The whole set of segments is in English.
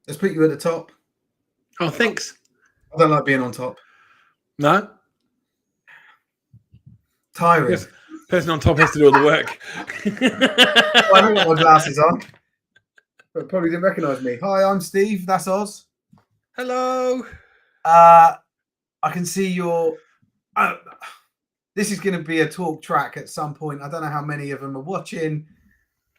Let's put you at the top. Oh, thanks. I don't like being on top. No? Tiring. Yes. Person on top has to do all the work. Well, I haven't got my glasses on, but probably didn't recognise me. Hi, I'm Steve. That's Oz. Hello. I can see your... this is going to be a talk track at some point. I don't know how many of them are watching,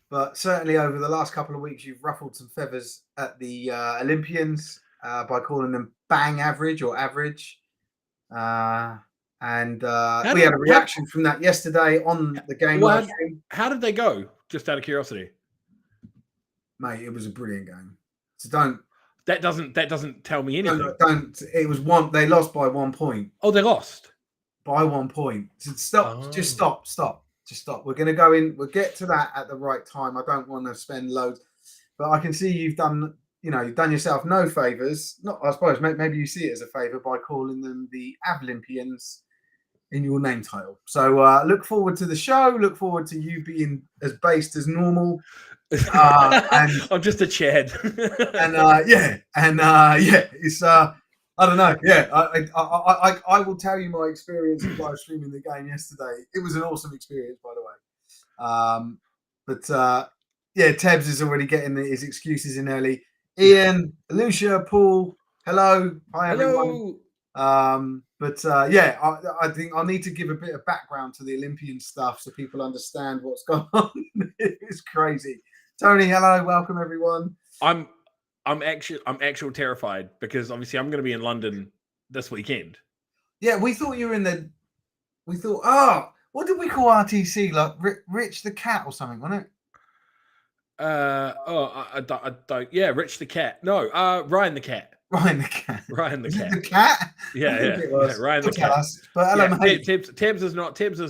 but certainly over the last couple of weeks, you've ruffled some feathers at the Olympians by calling them bang average or average. And we had a reaction from that yesterday on the game live stream. How did they go? Just out of curiosity, mate. It was a brilliant game. So don't. That doesn't tell me anything. Don't. It was one. They lost by 1 point. Oh, they lost by 1 point. So stop. Oh. Just stop. Just stop. We're going to go in. We'll get to that at the right time. I don't want to spend loads, but I can see you've done. You've done yourself no favors. Not, I suppose. Maybe you see it as a favor by calling them the Olympians in your name title. So look forward to the show. Look forward to you being as based as normal. And I'm just a Chad. It's I don't know. Yeah, I will tell you my experience of live streaming the game yesterday. It was an awesome experience, by the way. Tebs is already getting his excuses in early. Ian, Lucia, Paul, hello, hi everyone. I think I'll need to give a bit of background to the Olympian stuff so people understand what's going on. It's crazy. Tony, hello, welcome everyone. I'm actually terrified because obviously I'm going to be in London this weekend. Yeah, we thought you were in the. We thought, what did we call RTC? Like Rich the Cat or something, wasn't it? I don't. Yeah, Rich the Cat. No, Ryan the Cat. Ryan the Cat. Ryan the Cat. The cat? Yeah. Ryan the Cat. But hello, mate. Tibbs is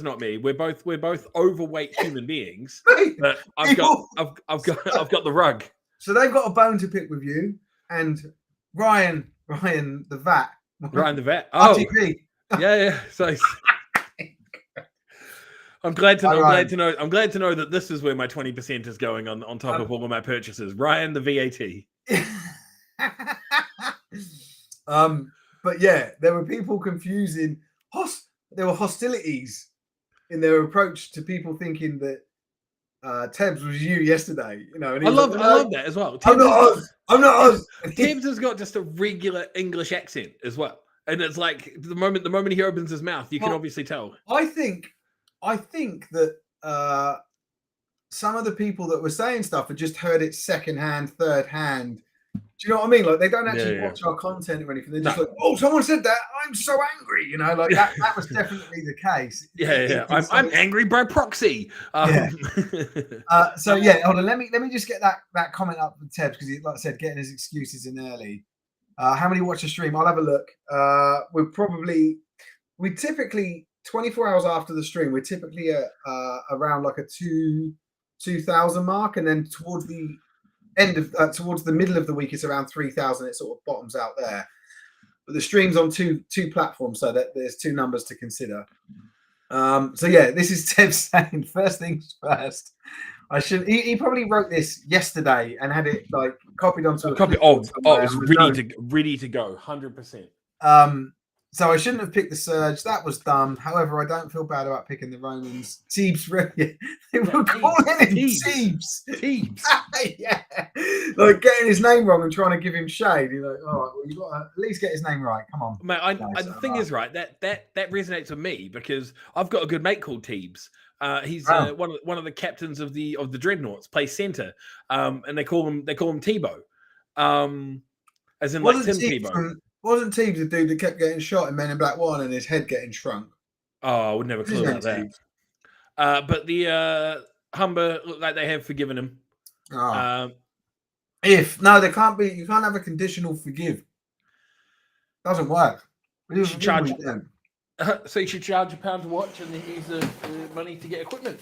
not me. We're both overweight human beings. But I've got the rug. So they've got a bone to pick with you and Ryan the Vat. Ryan the Vat. Oh, RTP. Yeah. So I'm glad to know that this is where my 20% is going on top of all of my purchases. Ryan the VAT. But yeah, there were people confusing. There were hostilities in their approach to people thinking that Tebs was you yesterday. And I love that as well. I'm not Oz. Tebs has got just a regular English accent as well, and it's like the moment he opens his mouth, you can obviously tell. I think that some of the people that were saying stuff had just heard it secondhand, third hand. Do you know what I mean? Like they don't actually watch our content or anything. They're just like, "Oh, someone said that. I'm so angry." Like that was definitely the case. I'm angry by proxy. Hold on. Let me just get that comment up with Tebs because, like I said, getting his excuses in early. How many watch the stream? I'll have a look. We typically 24 hours after the stream, we're typically at around like a 2,000 mark, and then towards the middle of the week, it's around 3,000. It sort of bottoms out there. But the stream's on two platforms, so that there's two numbers to consider. This is Teb saying first things first. I should. He probably wrote this yesterday and had it like copied onto a copy. It's ready to go, 100%. So I shouldn't have picked the Surge. That was dumb. However, I don't feel bad about picking the Romans. Teebs, really. They were calling him Teebs. Teebs. Yeah. Like getting his name wrong and trying to give him shade. You're like, all right, well, you've got to at least get his name right. Come on. Mate, the thing is, right, that resonates with me because I've got a good mate called Teebs. He's one of the captains of the Dreadnoughts, plays centre. And they call him Tebow. As in like Tim Tebow. Wasn't Teebs the dude that kept getting shot in Men in Black 1 and his head getting shrunk? Oh, I would never clue about that. But the Humber look like they have forgiven him. They can't be. You can't have a conditional forgive. Doesn't work. You should charge So you should charge £1 to watch and then use the money to get equipment.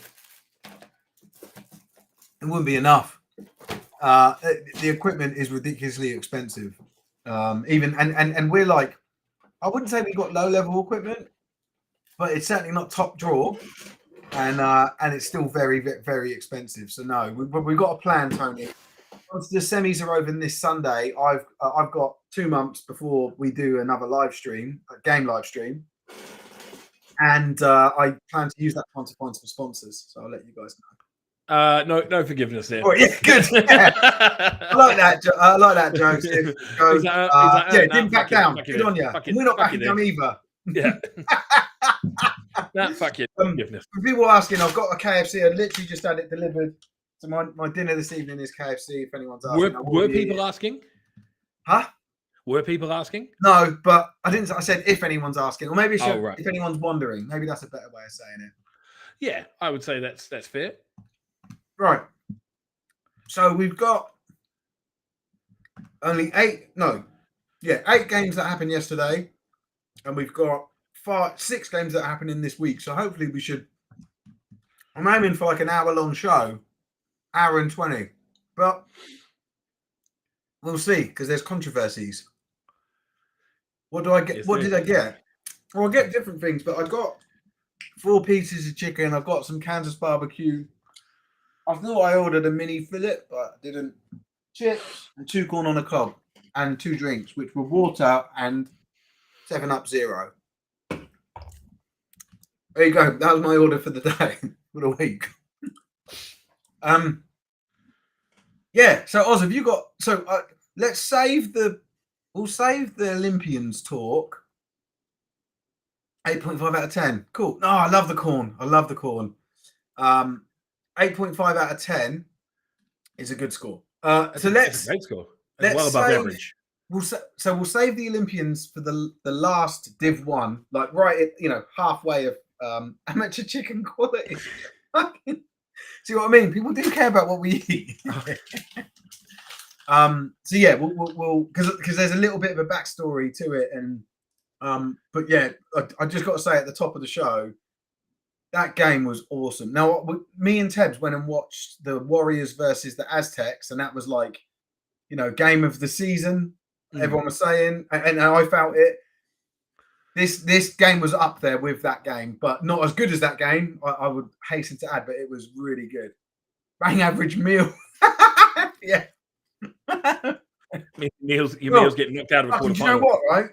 It wouldn't be enough. The equipment is ridiculously expensive. Even and we're like, I wouldn't say we've got low level equipment, but it's certainly not top drawer, and it's still very very expensive. So no, we've got a plan, Tony. Once the semis are over this Sunday, I've got 2 months before we do another live stream, a game live stream, and I plan to use that time to find some sponsors. So I'll let you guys know. No forgiveness there. Oh yeah, good. Yeah. I like that. I like that, Joseph. Didn't back down. Good on you. We're not backing down either. Yeah. Fuck you. Forgiveness. For people asking, I've got a KFC. I literally just had it delivered. So my dinner this evening is KFC. If anyone's asking, were people asking? Huh? Were people asking? No, but I didn't. I said if anyone's asking, or maybe right. if anyone's wondering. Maybe that's a better way of saying it. Yeah, I would say that's fair. Right. So we've got only 8 games that happened yesterday, and we've got 6 games that are happening this week. So hopefully we should. I'm aiming for like an hour-long show, hour and 20, but we'll see because there's controversies. What do I get? What did I get? Well, I get different things, but I got 4 pieces of chicken. I've got some Kansas barbecue. I thought I ordered a mini fillet, but I didn't. Chips and 2 corn on the cob and 2 drinks, which were water and 7-Up Zero. There you go. That was my order for the day, for the week. Yeah. So Oz, have you got? So let's save the. We'll save the Olympians talk. 8.5 out of 10. Cool. No, I love the corn. 8.5 out of 10 is a good score. That's a great score. That's well above average. We'll save the Olympians for the last Div 1, like right at halfway of amateur chicken quality. See what I mean? People do care about what we eat. So yeah, we'll because there's a little bit of a backstory to it, and but yeah, I just got to say at the top of the show, that game was awesome. Now, me and Tebs went and watched the Warriors versus the Aztecs, and that was like, game of the season. Everyone was saying, and I felt it. This game was up there with that game, but not as good as that game. I would hasten to add, but it was really good. Bang average meal. Yeah. Meals getting knocked out of a quarterfinal. Do you know what, right?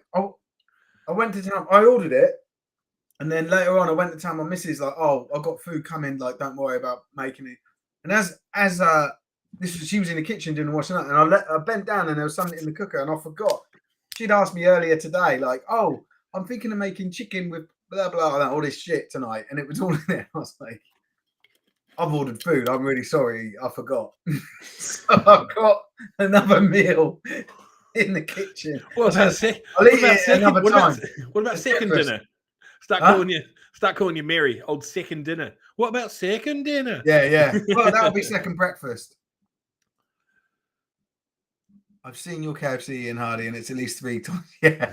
I went to town. I ordered it, and then later on, I went to town. My missus like, "Oh, I've got food coming. Like, don't worry about making it." And she was in the kitchen doing the washing up, and I bent down, and there was something in the cooker, and I forgot. She'd asked me earlier today, like, "Oh, I'm thinking of making chicken with blah blah all this shit tonight," and it was all in there. I was like, "I've ordered food. I'm really sorry. I forgot." So I've got another meal in the kitchen. I'll eat it another time. What about second dinner? Start calling you Mary. Old second dinner. What about second dinner? Yeah. Well, that'll be second breakfast. I've seen your KFC, Ian Hardy, and it's at least 3 times. Yeah.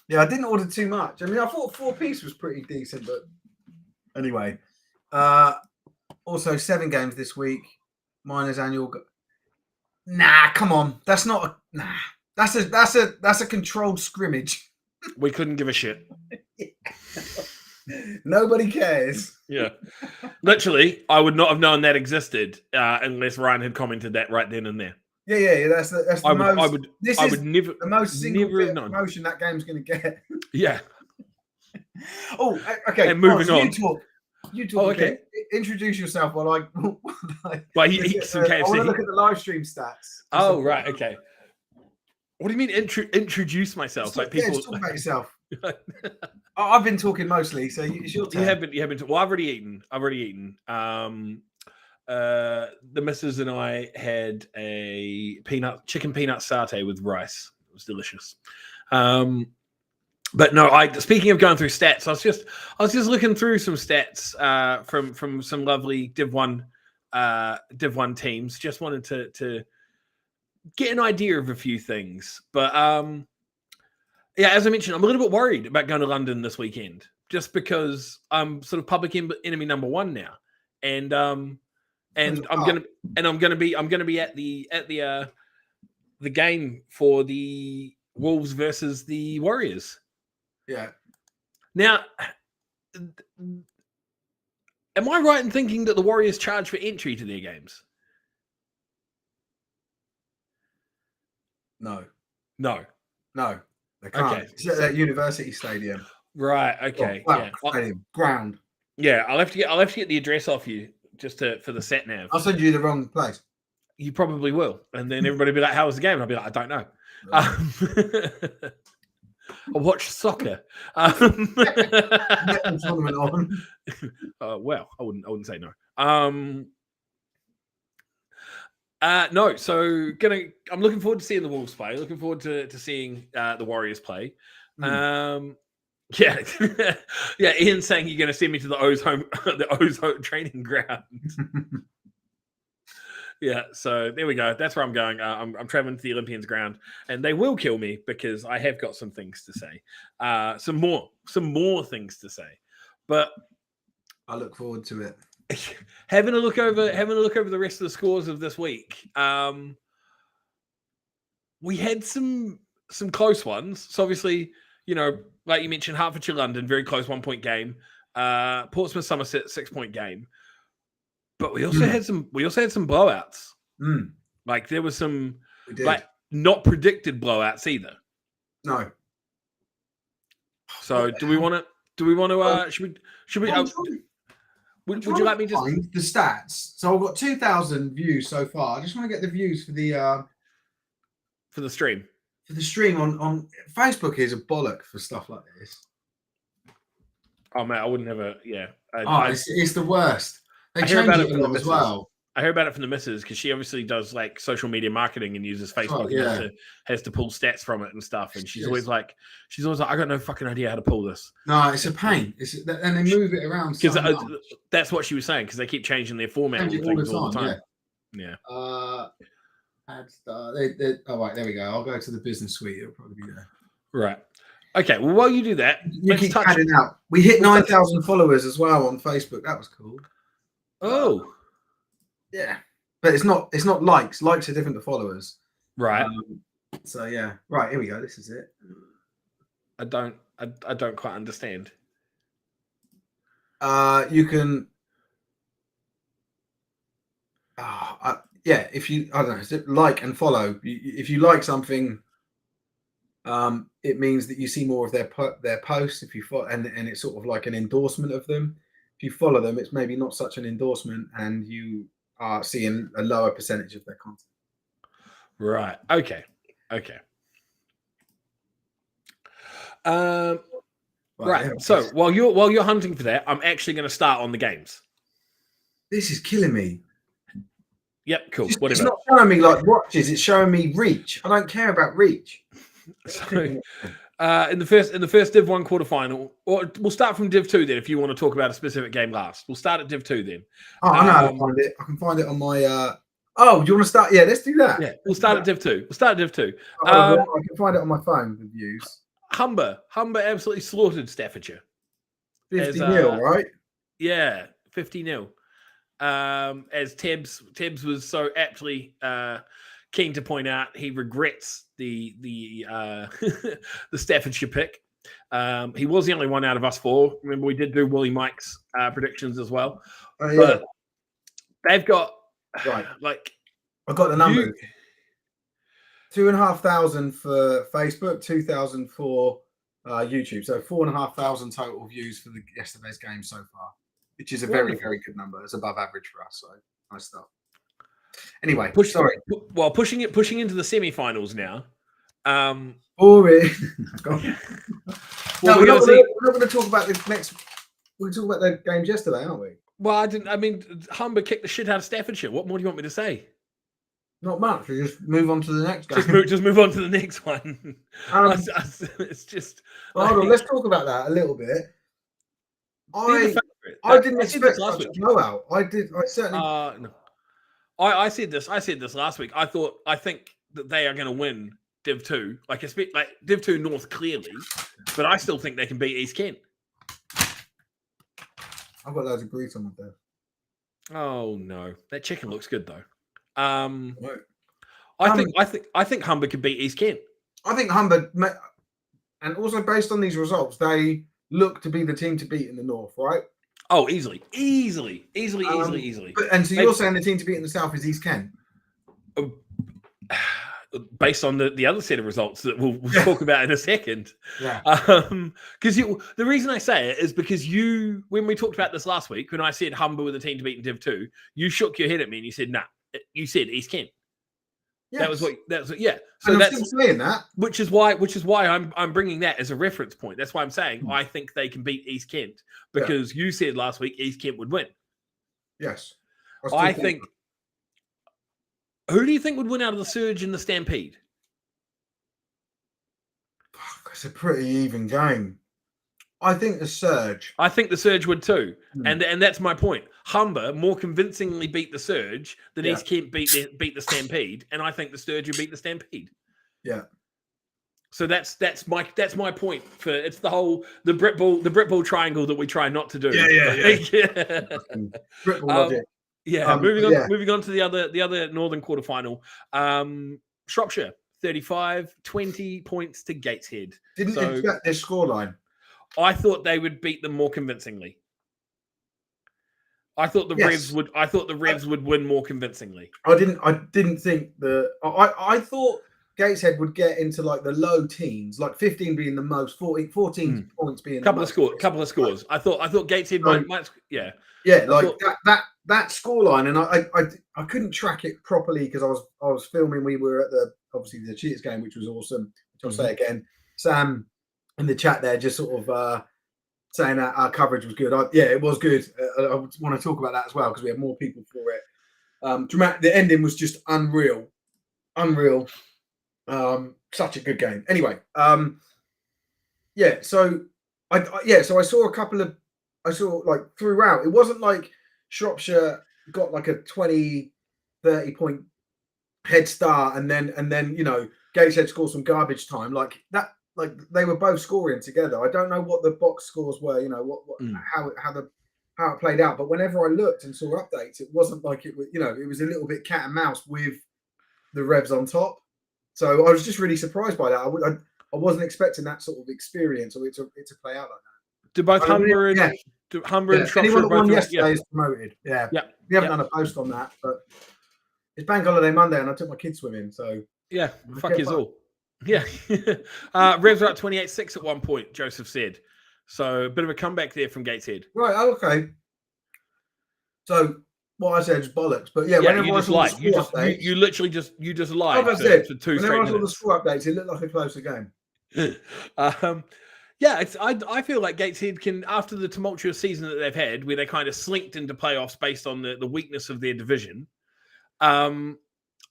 Yeah, I didn't order too much. I mean, I thought 4-piece was pretty decent, but anyway. Also 7 games this week. Miners annual. Nah, come on. That's not That's a controlled scrimmage. We couldn't give a shit. Nobody cares. Yeah. Literally, I would not have known that existed unless Ryan had commented that right then and there. Yeah. That's the most. I would never. The most single bit of promotion that game's going to get. Yeah. Oh, okay. And moving on. You talk. Oh, okay. Introduce yourself while Well, he eats some KFC. I want to look at the live stream stats. Oh, right. Okay. What do you mean introduce myself? Like people talk about yourself. I've been talking mostly, so it's your turn. You haven't. Well, I've already eaten. The missus and I had a chicken peanut satay with rice. It was delicious. But no, speaking of going through stats, I was just looking through some stats from some lovely Div 1 teams. Just wanted to get an idea of a few things. But Yeah, as I mentioned, I'm a little bit worried about going to London this weekend, just because I'm sort of public enemy number one now, and Depends and what part. I'm gonna be at the game for the Wolves versus the Warriors. Yeah. Now, am I right in thinking that the Warriors charge for entry to their games? No. No. No. They can't. Okay. It's at that university stadium. Right. Oh, Okay. wow. Yeah. Stadium. Ground. Yeah. I'll have to get the address off you just for the sat nav. I'll send you the wrong place. You probably will, and then everybody will be like, "How was the game?" And I'll be like, "I don't know." I watch soccer. Tournament on. Well, I wouldn't say no. No, so I'm looking forward to seeing the Wolves play. Looking forward to seeing the Warriors play. Yeah, yeah. Ian's saying you're going to send me to the O's home training ground. Yeah, so there we go. That's where I'm going. I'm traveling to the Olympians ground, and they will kill me because I have got some things to say, some more things to say. But I look forward to it. having a look over the rest of the scores of this week. We had some close ones. So obviously, like you mentioned, Hertfordshire London, very close 1 point game. Portsmouth Somerset 6 point game. But we also had some blowouts. Like there was some like not predicted blowouts either. No. So do we want to should we would you like me to find the stats? So I've got 2,000 views so far. I just want to get the views for the stream. For the stream on Facebook is a bollock for stuff like this. Oh man, I wouldn't have it's the worst. They hear about it a lot as well. I hear about it from the missus because she obviously does like social media marketing and uses Facebook and has to pull stats from it and stuff. And she's always like, I got no fucking idea how to pull this. No, it's a pain. And they move it around because that's what she was saying because they keep changing their format all the time. Yeah. Oh right, there we go. I'll go to the business suite. It'll probably be there. Right. Okay. Well, while you do that, you keep adding out. We hit 9,000 followers as well on Facebook. That was cool. Oh. Yeah, but it's not likes. Likes are different to followers. Right. So yeah. Right, here we go. This is it. I don't quite understand. You can. If you, I don't know, like and follow. If you like something, it means that you see more of their posts. If you follow, and it's sort of like an endorsement of them. If you follow them, it's maybe not such an endorsement, and you are seeing a lower percentage of their content. Right. Okay. Right. So while you're hunting for that, I'm actually going to start on the games. This is killing me. Yep. Cool. Whatever. It's not showing me like watches. It's showing me reach. I don't care about reach. So, in the first Div 1 quarterfinal, or we'll start from Div 2 then. If you want to talk about a specific game last, we'll start at Div 2 then. Oh, I know how to find it. I can find it on my. Oh, do you want to start? Yeah, let's do that. Yeah, we'll start at Div 2. I can find it on my phone. The views. Humber absolutely slaughtered Staffordshire. 50-0, right? Yeah, 50-0. As Tebbs was so aptly keen to point out, he regrets the the Staffordshire pick. He was the only one out of us four. Remember, we did do Willie Mike's predictions as well. Oh, yeah. But they've got like I've got the numbers. 2,500 for Facebook, 2,000 for YouTube. So 4,500 total views for yesterday's game so far, which is a very, very good number. It's above average for us. So nice stuff. Anyway, pushing into the semifinals now. Boring. We're not going to talk about the next. We're going to talk about the games yesterday, aren't we? Well, Humber kicked the shit out of Staffordshire. What more do you want me to say? Not much. We just move on to the next game. Just move on to the next one. It's just. Hold on. Let's talk about that a little bit. I didn't expect such a blowout. I certainly. No. I said this last week. I think that they are going to win Div 2, like Div 2 North clearly, but I still think they can beat East Kent. I've got loads of grease on my there. Oh no, that chicken looks good though. Right. I think Humber could beat East Kent. I think Humber, and also based on these results, they look to be the team to beat in the North, right? Oh, easily. And so you're saying the team to beat in the South is East Kent? Based on the other set of results that we'll talk about in a second. Yeah. Because the reason I say it is because when we talked about this last week, when I said Humber were the team to beat in Div 2, you shook your head at me and you said, nah, you said East Kent. Yes. That was yeah. So and I'm still saying that, which is why I'm bringing that as a reference point. That's why I'm saying I think they can beat East Kent because you said last week East Kent would win. Yes, I think. Who do you think would win out of the Surge and the Stampede? It's a pretty even game. I think the Surge. I think the Surge would too, and that's my point. Humber more convincingly beat the Surge than East Kent beat the Stampede, and I think the Surge would beat the Stampede. Yeah. So that's my point for it's the Brit Ball triangle that we try not to do. Yeah. Brit Ball logic. Moving on to the other Northern quarterfinal. Shropshire 35-20 points to Gateshead. Didn't expect this scoreline. I thought they would beat them more convincingly. I thought the Revs would win more convincingly. I didn't think I thought Gateshead would get into like the low teens, like 15 being the most, 14 points being couple of scores. I thought Gateshead might that scoreline, and I couldn't track it properly because I was filming. We were at the Cheaters game, which was awesome. Which I'll say again, Sam in the chat there just sort of saying that our coverage was good. It was good. I want to talk about that as well because we had more people for it. Dramatic. The ending was just unreal. Such a good game. Anyway, so I saw a couple of like throughout. It wasn't like Shropshire got like a 20-30 point head start and then Gateshead scored some garbage time like that. Like they were both scoring together. I don't know what the box scores were, how it played out. But whenever I looked and saw updates, it wasn't like it was, it was a little bit cat and mouse with the Revs on top. So I was just really surprised by that. I wasn't expecting that sort of experience or it to play out like that. Do both Humber and Shropshire anyone that won both yesterday is promoted. Yeah. We haven't done a post on that, but it's Bank Holiday Monday and I took my kids swimming. So fuck is all. Yeah. Revs are at 28-6 at one point, Joseph said. So a bit of a comeback there from Gateshead. Right, okay. So what I said is bollocks. But whenever you just lied. You literally just lied for 2 straight minutes. Whenever I saw the score updates, it looked like a closer game. I feel like Gateshead can, after the tumultuous season that they've had, where they kind of slinked into playoffs based on the weakness of their division,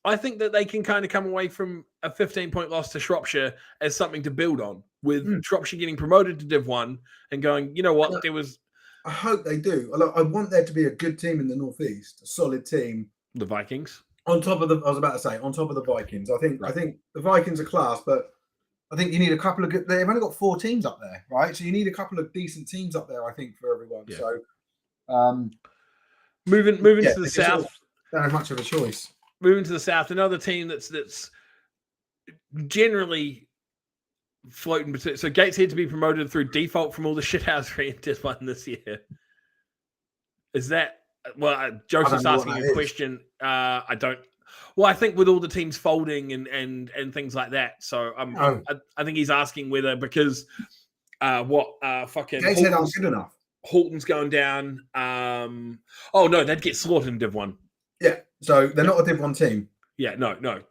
I think that they can kind of come away from a 15-point loss to Shropshire as something to build on, with Shropshire getting promoted to Div 1 and going, you know what, I hope they do. I want there to be a good team in the Northeast, a solid team. The Vikings. On top of the Vikings. I think the Vikings are class, but I think you need a couple of good. They've only got 4 teams up there, right? So you need a couple of decent teams up there, I think, for everyone. Yeah. So moving to the south. Don't have much of a choice. Moving to the south, another team that's generally floating between. So Gateshead to be promoted through default from all the shithousery in Div 1 this year. Is that Joseph's asking a question? I don't. Well, I think with all the teams folding and things like that. So I think he's asking whether because fucking Gateshead aren't good enough. Halton's going down. No, they'd get slaughtered in Div 1. Yeah, so they're not a Div 1 team. Yeah, no. You don't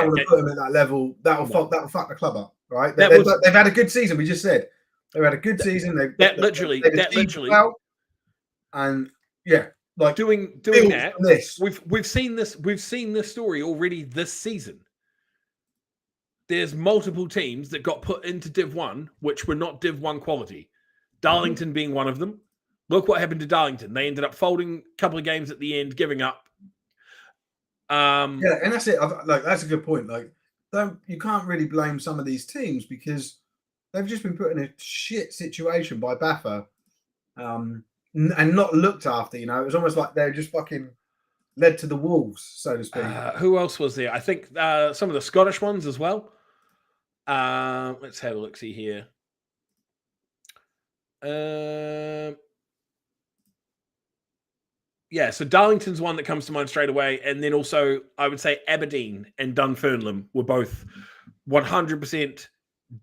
want to put them at that level. That'll fuck the club up, right? They've had a good season. We just said they've had a good season. They've literally, and like doing that. This. We've seen this story already this season. There's multiple teams that got put into Div 1 which were not Div 1 quality. Darlington being one of them. Look what happened to Darlington. They ended up folding a couple of games at the end, giving up. And that's it. That's a good point. Like you can't really blame some of these teams because they've just been put in a shit situation by Baffa, and not looked after. You know, it was almost like they're just fucking led to the wolves, so to speak. Who else was there? I think some of the Scottish ones as well. Let's have a look. See here. Yeah, so Darlington's one that comes to mind straight away, and then also I would say Aberdeen and Dunfermline were both 100%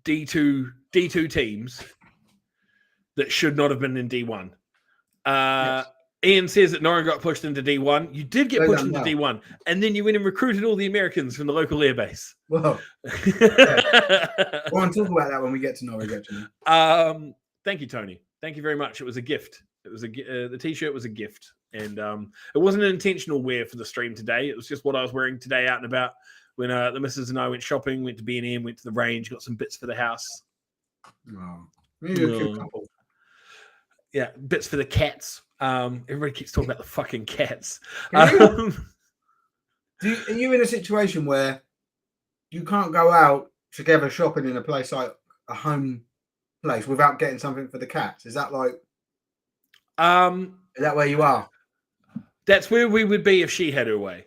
D2 teams that should not have been in D1. Yes. Ian says that Norrin got pushed into D1. You did get Well pushed done, into well. D1, and then you went and recruited all the Americans from the local airbase. Well, yeah. We'll talk about that when we get to Norwich, actually. Thank you, Tony. Thank you very much. It was a gift. It was the t-shirt was a gift, and it wasn't an intentional wear for the stream today. It was just what I was wearing today out and about when the missus and I went shopping, went to B&M, went to the range, got some bits for the house. Oh, you're a cute couple. Yeah, bits for the cats. Everybody keeps talking about the fucking cats. Are you in a situation where you can't go out together shopping in a place like a home place without getting something for the cats? Is that like? Is that where you are? That's where we would be if she had her way.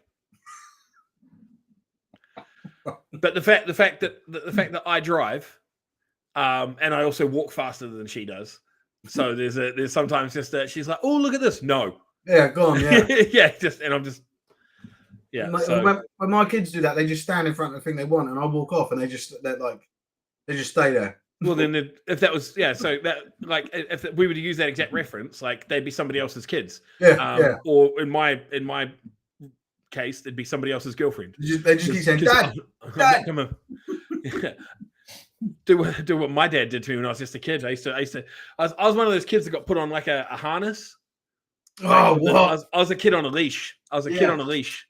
But the fact that I drive, and I also walk faster than she does. So there's sometimes just she's like, oh, look at this. No. Yeah, go on. Yeah. Yeah. When my kids do that, they just stand in front of the thing they want, and I walk off, and they just stay there. Well, then if that was so that like if we were to use that exact reference, like they'd be somebody else's kids. Yeah. Or in my case, they'd be somebody else's girlfriend. They just keep saying, "Dad, Dad." Do what my dad did to me when I was just a kid. I was one of those kids that got put on like a harness. Oh, what? I was a kid on a leash. Kid on a leash.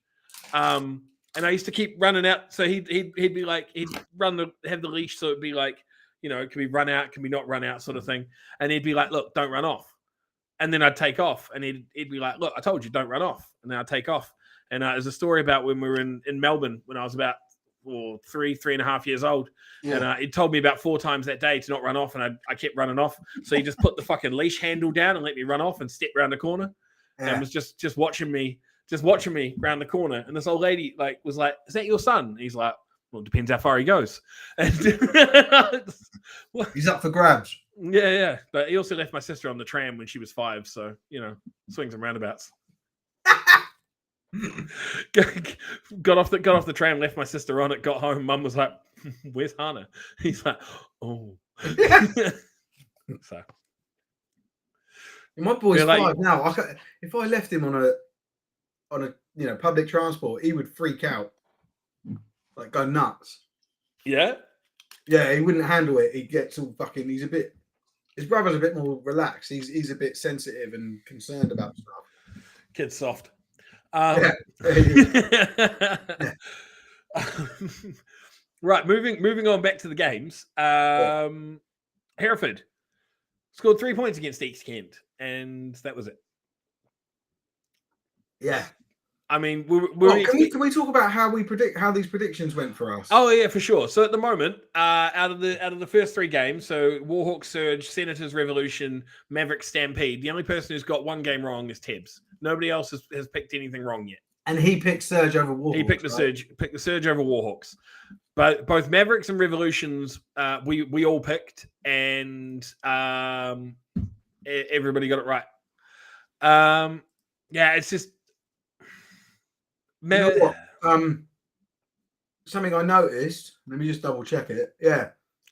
And I used to keep running out. So he'd be like, he'd have the leash. So it'd be like, you know, it can be run out, can be not run out sort of thing. And he'd be like, look, don't run off. And then I'd take off. And he'd be like, look, I told you, don't run off. And then I'd take off. And there's a story about when we were in Melbourne when I was about 3.5 years old. Yeah. And he told me about 4 times that day to not run off. And I kept running off. So he just put the fucking leash handle down and let me run off and step around the corner. Yeah. And was just watching me around the corner. And this old lady was like, is that your son? And he's like, well, it depends how far he goes. And he's up for grabs. Yeah. But he also left my sister on the tram when she was 5. So, you know, swings and roundabouts. got off the tram, left my sister on it, got home. Mum was like, where's Hannah? He's like, oh. So. My boy's 5 now. If I left him on a public transport, he would freak out. Like go nuts. Yeah? Yeah, he wouldn't handle it. He gets all fucking his brother's a bit more relaxed. He's a bit sensitive and concerned about stuff. Kid's soft. Yeah. Right, moving on back to the games. Hereford scored 3 points against East Kent, and that was it. Yeah. I mean, can we talk about how these predictions went for us? Oh yeah, for sure. So at the moment, out of the first 3 games, so Warhawks, Surge, Senators, Revolution, Mavericks, Stampede, the only person who's got 1 game wrong is Tibbs. Nobody else has picked anything wrong yet. And he picked Surge over Warhawks. He picked the Surge over Warhawks. But both Mavericks and Revolutions, we all picked, and everybody got it right. Yeah, it's just. You know what? Something I noticed. Let me just double check it. Yeah,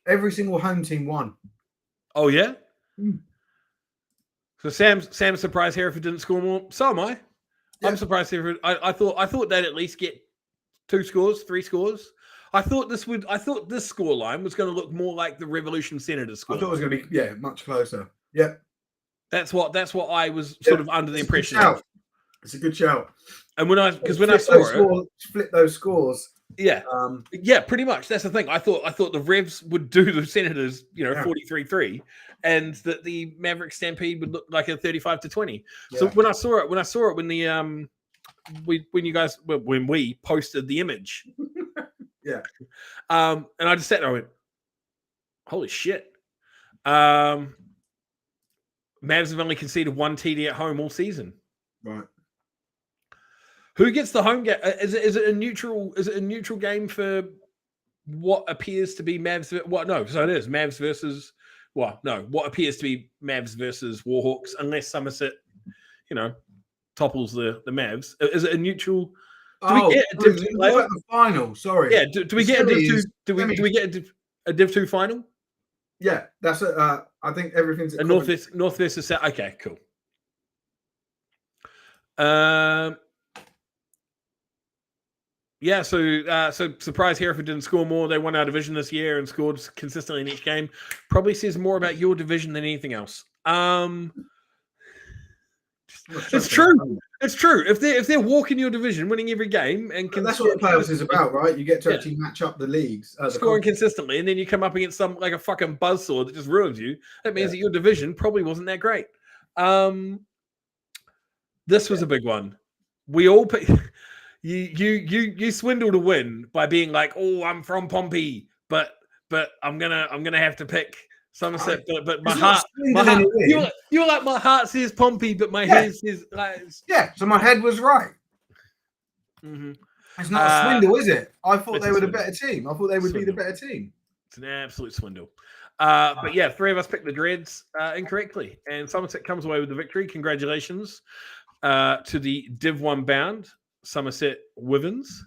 every single home team won. Oh yeah. So Sam's surprised Hereford didn't score more. So am I. Yeah. I'm surprised Hereford. I thought they'd at least get 2 scores, 3 scores. I thought this score line was going to look more like the Revolution Senators score. I thought it was going to be much closer. Yeah. That's what I was sort of under the impression of. It's a good shout. And when I saw it, split those scores. Yeah. Yeah, pretty much. That's the thing. I thought the Revs would do the Senators, 43-3, and that the Maverick Stampede would look like a 35-20. Yeah. So when I saw it when we posted the image, Yeah. And I just sat there and went, holy shit. Mavs have only conceded 1 TD at home all season. Right. Who gets the home game? Is it a neutral? Is it a neutral game for what appears to be Mavs? So it is Mavs versus. Well, no, what appears to be Mavs versus Warhawks, unless Somerset, topples the Mavs. Is it a neutral? Do we get a Div 2 playoff? The final. Sorry. Yeah. Do we get a Div 2? Do we get a Div 2 final? Yeah, that's it. I think everything's a North versus South. Okay, cool. Yeah, so surprise Hereford didn't score more. They won our division this year and scored consistently in each game. Probably says more about your division than anything else. It's true. It's true. If they're walking your division, winning every game, and that's what the playoffs is about, right? You get to actually match up the leagues, scoring consistently, and then you come up against some like a fucking buzzsaw that just ruins you. That means that your division probably wasn't that great. This was a big one. We all you swindled a win by being like, oh, I'm from Pompey, but I'm gonna have to pick Somerset, but my heart you were like, my heart says Pompey, but my head says so my head was right. Mm-hmm. It's not a swindle, is it? I thought they were the better team. I thought they would be the better team. It's an absolute swindle. But yeah, 3 of us picked the Dreads incorrectly, and Somerset comes away with the victory. Congratulations to the Div 1 bound Somerset Wyverns.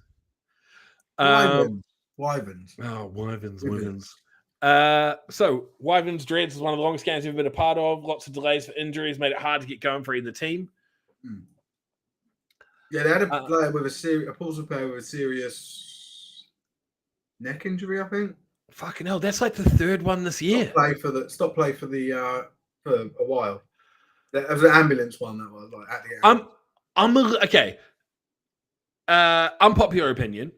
Wyverns. Oh, Wyverns. So Wyverns Dreads is one of the longest games we've been a part of. Lots of delays for injuries made it hard to get going for either team. Yeah, they had a player with a Paulson player with a serious neck injury, I think. Fucking hell, that's like the 3rd one this year. Stop play for a while. That was an ambulance one that was like at the end. Okay. Unpopular opinion.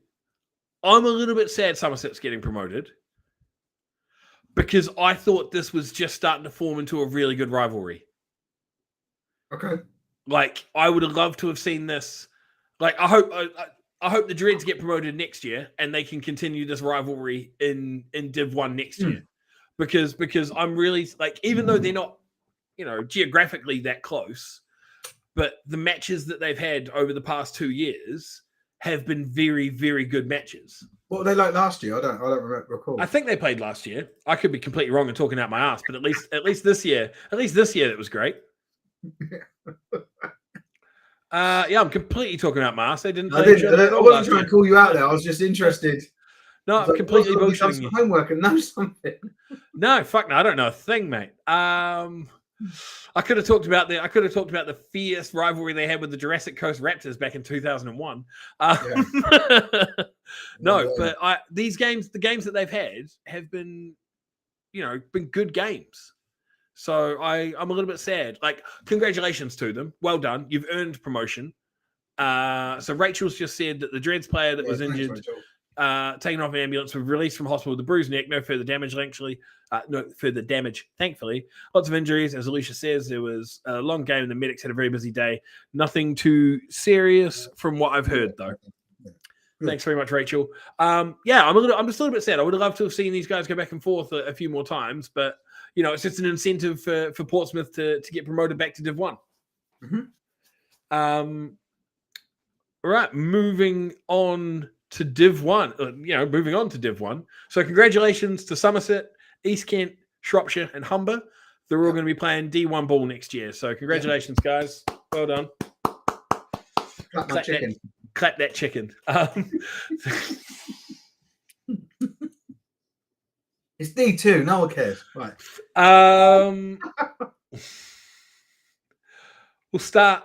I'm a little bit sad Somerset's getting promoted because I thought this was just starting to form into a really good rivalry. Okay. Like, I would have loved to have seen this. Like, I hope the Dreads get promoted next year and they can continue this rivalry in Div 1 next year. Because I'm really like, even though they're not, geographically that close, but the matches that they've had over the past 2 years have been very, very good matches. What were they like last year? I don't recall. I think they played last year. I could be completely wrong and talking out my ass, but at least this year it was great. I'm completely talking out my ass. They didn't play. I wasn't trying to call you out there. I was just interested. No, I'm completely bullshitting you. Homework and know something. No, fuck no, I don't know a thing, mate. I could have talked about the fierce rivalry they had with the Jurassic Coast Raptors back in 2001. But the games that they've had have been, been good games. So I'm a little bit sad. Like, congratulations to them. Well done. You've earned promotion. So Rachel's just said that the Dreads player that was injured, taken off an ambulance, was released from hospital with a bruised neck. No further damage, thankfully. Lots of injuries. As Alicia says, there was a long game and the medics had a very busy day. Nothing too serious from what I've heard, though. Thanks very much, Rachel. I'm just a little bit sad. I would have loved to have seen these guys go back and forth a few more times, but it's just an incentive for Portsmouth to get promoted back to Div 1. All right, moving on to Div 1. So congratulations to Somerset, East Kent, Shropshire, and Humber. They're all going to be playing D1 ball next year. So congratulations, guys. Well done. Clap that chicken. It's D2. No one cares. Right. We'll start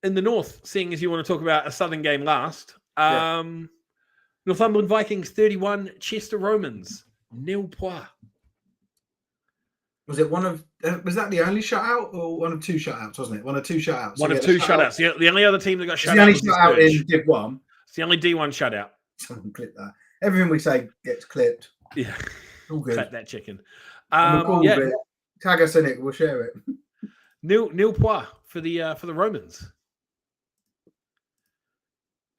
in the north, seeing as you want to talk about a southern game last. Northumberland Vikings 31, Chester Romans 0 points. Was that the only shutout or one of 2 shutouts, wasn't it? One of 2 shutouts. One of 2 shutouts. The only other team that got shut out. The only shutout in Div 1. It's the only D1 shutout. Someone clip that. Everything we say gets clipped. Yeah. All good. Clap that chicken. Tag us in it. We'll share it. Nil points for the Romans.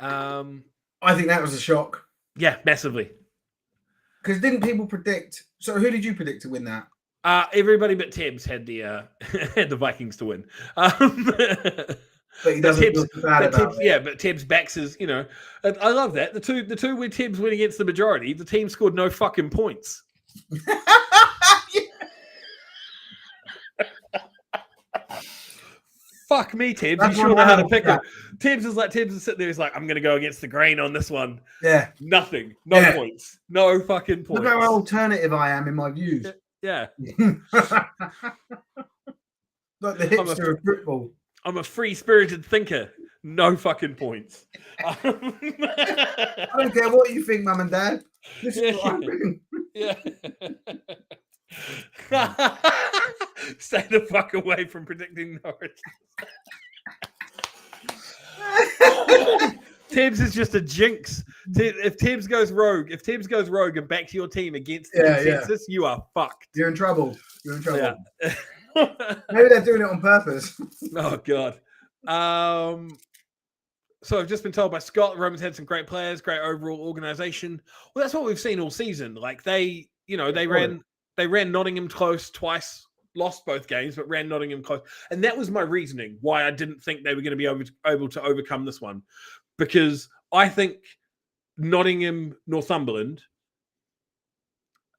I think that was a shock. Yeah, massively. Because didn't people predict? So who did you predict to win that? Everybody but Tibbs had the had the Vikings to win. But he doesn't feel too bad about it. Yeah, but Tibbs backs his, I love that. The two where Tibbs went against the majority, the team scored no fucking points. Fuck me, Tibbs. You sure know how to pick him. Tibbs is sitting there. He's like, I'm going to go against the grain on this one. Yeah. Nothing. No points. No fucking points. Look how alternative I am in my views. Yeah. Like the hipster of football. I'm a free-spirited thinker. No fucking points. I don't care what you think, Mum and Dad. This is what I think. Yeah. Stay the fuck away from predicting Norwich. Tibbs is just a jinx. If Tibbs goes rogue and back to your team against the consensus, you are fucked. You're in trouble. Yeah. Maybe they're doing it on purpose. Oh God. So I've just been told by Scott, the Romans had some great players, great overall organization. Well, that's what we've seen all season. Like they ran Nottingham close twice, lost both games, but ran Nottingham close. And that was my reasoning why I didn't think they were going to be able to overcome this one. Because I think Nottingham, Northumberland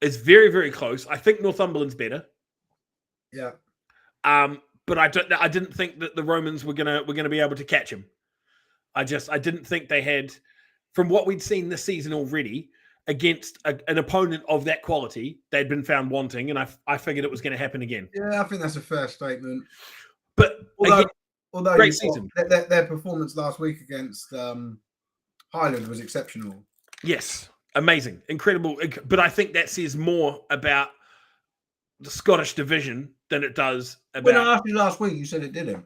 is very, very close. I think Northumberland's better. Yeah. But I didn't think that the Romans were gonna be able to catch him. I didn't think they had, from what we'd seen this season already, against an opponent of that quality, they'd been found wanting, and I figured it was going to happen again. Yeah, I think that's a fair statement. But although great season. Their performance last week against Highland was exceptional. Yes, amazing, incredible. But I think that says more about the Scottish division than it does about. When I asked you last week, you said it didn't.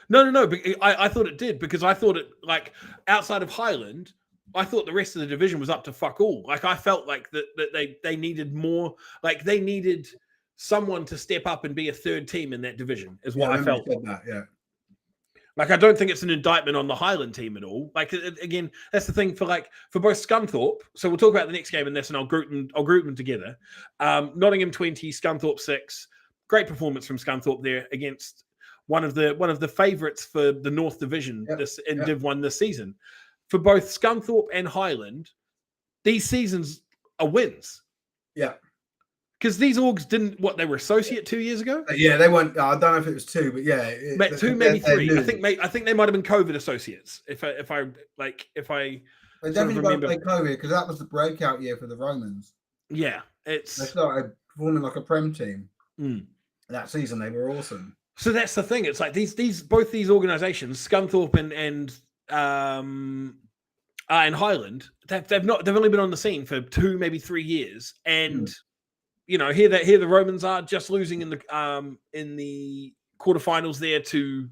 No. But I thought it did, because I thought it, like, outside of Highland, I thought the rest of the division was up to fuck all. Like, I felt like that they needed more. Like, they needed someone to step up and be a third team in that division. Is what I felt. You said that, yeah. Like, I don't think it's an indictment on the Highland team at all. Like, again, that's the thing for both Scunthorpe. So we'll talk about the next game in this, and I'll group them together. Nottingham 20, Scunthorpe 6. Great performance from Scunthorpe there against one of the favourites for the North Division Div 1 this season. For both Scunthorpe and Highland, these seasons are wins. Yeah. Because these orgs didn't, they were associate 2 years ago? Yeah, they weren't. I don't know if it was 2, but yeah. Two, maybe 3. I think they might have been COVID associates. If I They definitely won't play COVID, because that was the breakout year for the Romans. Yeah. They started performing like a Prem team. Mm. That season, they were awesome. So that's the thing. It's like both these organizations, Scunthorpe and Highland, they've only been on the scene for 2, maybe 3 years, and here the Romans are just losing in the quarterfinals there to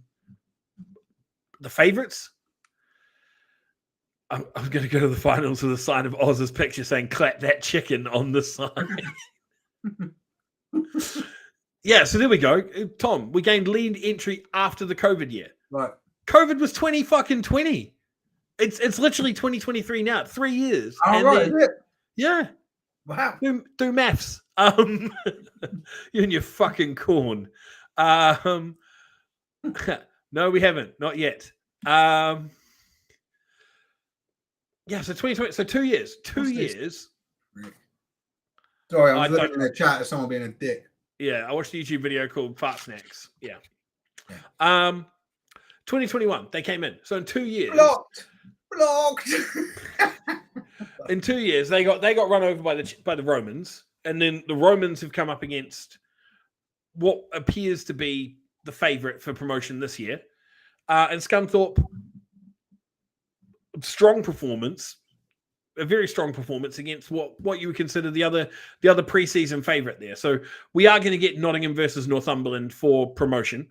the favorites. I'm going to go to the finals with a sign of Oz's picture saying "clap that chicken" on the side. Yeah, so there we go. Tom, we gained lead entry after the COVID year. Right. COVID was 2020. It's literally 2023 now. 3 years. Oh, right, is it? Yeah. Wow. Do maths. You and your fucking corn. No, we haven't. Not yet. Yeah, so 2020. So 2 years. 2 years. Sorry, I was looking in the chat at someone being a dick. Yeah, I watched a YouTube video called Fart Snacks. Yeah. 2021, they came in. So in 2 years. Blocked. In 2 years, they got run over by the Romans, and then the Romans have come up against what appears to be the favourite for promotion this year. And Scunthorpe, strong performance, a very strong performance against what you would consider the other preseason favourite there. So we are going to get Nottingham versus Northumberland for promotion,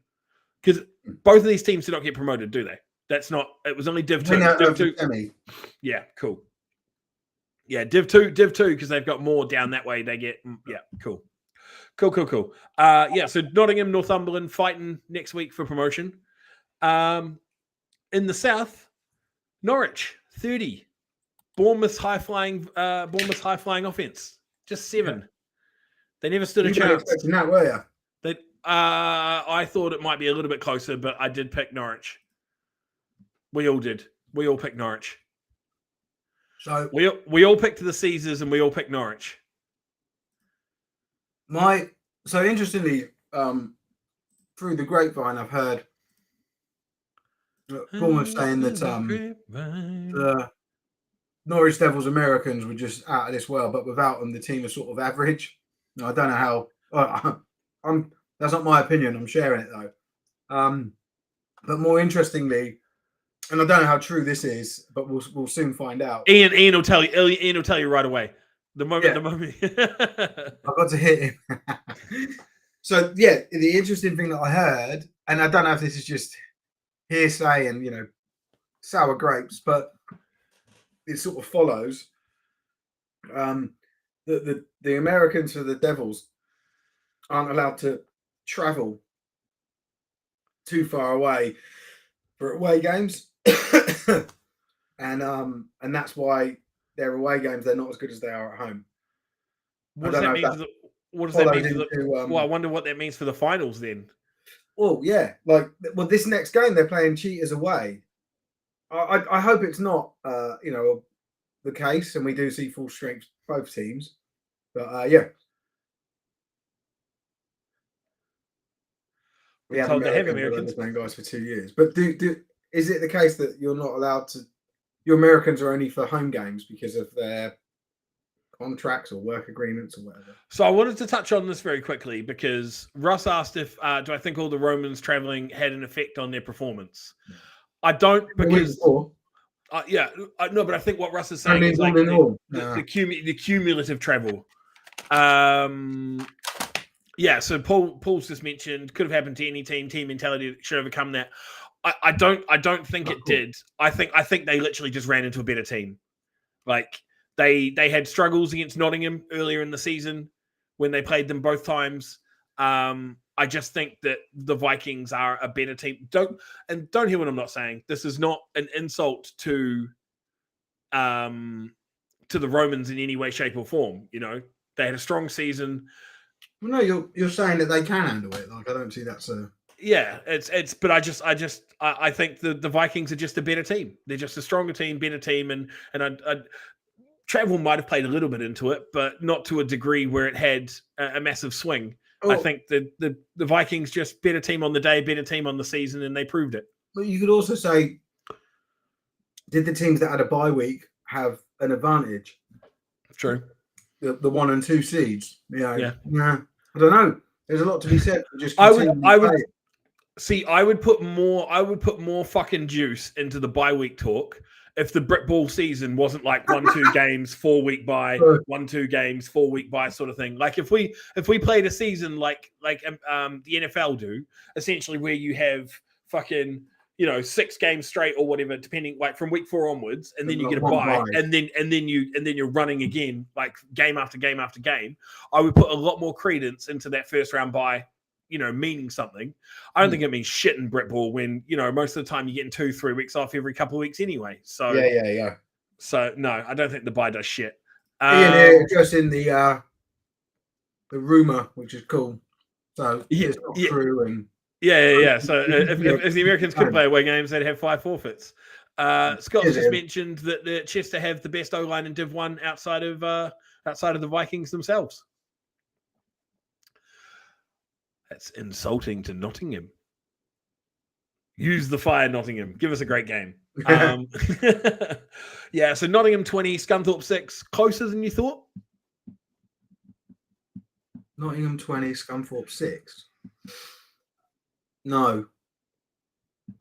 because both of these teams did not get promoted, do they? That's not. It was only Div 2. Div 2. Yeah, cool. Yeah, Div 2, because they've got more down that way. They get cool. Yeah, so Nottingham, Northumberland fighting next week for promotion. In the south, Norwich 30, Bournemouth's high flying offense. Just 7. Yeah. They never stood a chance. You weren't expecting that, were you? I thought it might be a little bit closer, but I did pick Norwich. We all did. We all picked Norwich. So we all picked the Caesars and we all picked Norwich. So interestingly, through the grapevine, I've heard Bournemouth saying that the Norwich Devils Americans were just out of this world, but without them, the team is sort of average. I don't know how. That's not my opinion. I'm sharing it though. But more interestingly, and I don't know how true this is, but we'll soon find out. Ian will tell you. Ian will tell you right away. The moment. I got to hit him. So yeah, the interesting thing that I heard, and I don't know if this is just hearsay and sour grapes, but it sort of follows. The Americans for the Devils aren't allowed to travel too far away for away games, and that's why their away games, they're not as good as they are at home. What does that mean? Well, I wonder what that means for the finals then. Well, yeah, this next game they're playing cheaters away. I hope it's not the case, and we do see full strength both teams. But yeah. We have Americans guys for 2 years. But is it the case that you're not allowed to? Your Americans are only for home games because of their contracts or work agreements or whatever? So I wanted to touch on this very quickly because Russ asked if do I think all the Romans traveling had an effect on their performance? I don't, because no, but I think what Russ is saying is like the cumulative travel. Yeah, so Paul's just mentioned could have happened to any team mentality should overcome that. I don't think it did. I think they literally just ran into a better team. Like they had struggles against Nottingham earlier in the season when they played them both times. I just think that the Vikings are a better team. Don't hear what I'm not saying. This is not an insult to the Romans in any way, shape, or form. They had a strong season. Well, no, you're saying that they can handle it. Like I don't see that. So yeah, but I think the Vikings are just a better team. They're just a stronger team, better team, and travel might have played a little bit into it, but not to a degree where it had a massive swing. I think the Vikings just better team on the day, better team on the season, and they proved it. But you could also say, did the teams that had a bye week have an advantage? True. The 1 and 2 seeds. Yeah. I don't know. There's a lot to be said for just I would put more fucking juice into the bye week talk if the Brit Ball season wasn't like 1-2 games, 4-week bye, 1-2 games, 4-week bye sort of thing. Like if we played a season like the NFL do, essentially where you have fucking 6 games straight or whatever, depending like from week 4 onwards, and then you get a bye, and then you're running again like game after game after game. I would put a lot more credence into that first round bye, meaning something. I don't think it means shit in Brit Ball when most of the time you're getting 2-3 weeks off every couple of weeks anyway. So yeah. So no, I don't think the bye does shit. Just in the rumor, which is cool. So it's not true and. Yeah. So if the Americans could play away games, they'd have 5 forfeits. Scott's just mentioned that the Chester have the best O-line in Div 1 outside of the Vikings themselves. That's insulting to Nottingham. Use the fire, Nottingham. Give us a great game. Yeah, so Nottingham 20, Scunthorpe 6. Closer than you thought? Nottingham 20, Scunthorpe 6. No.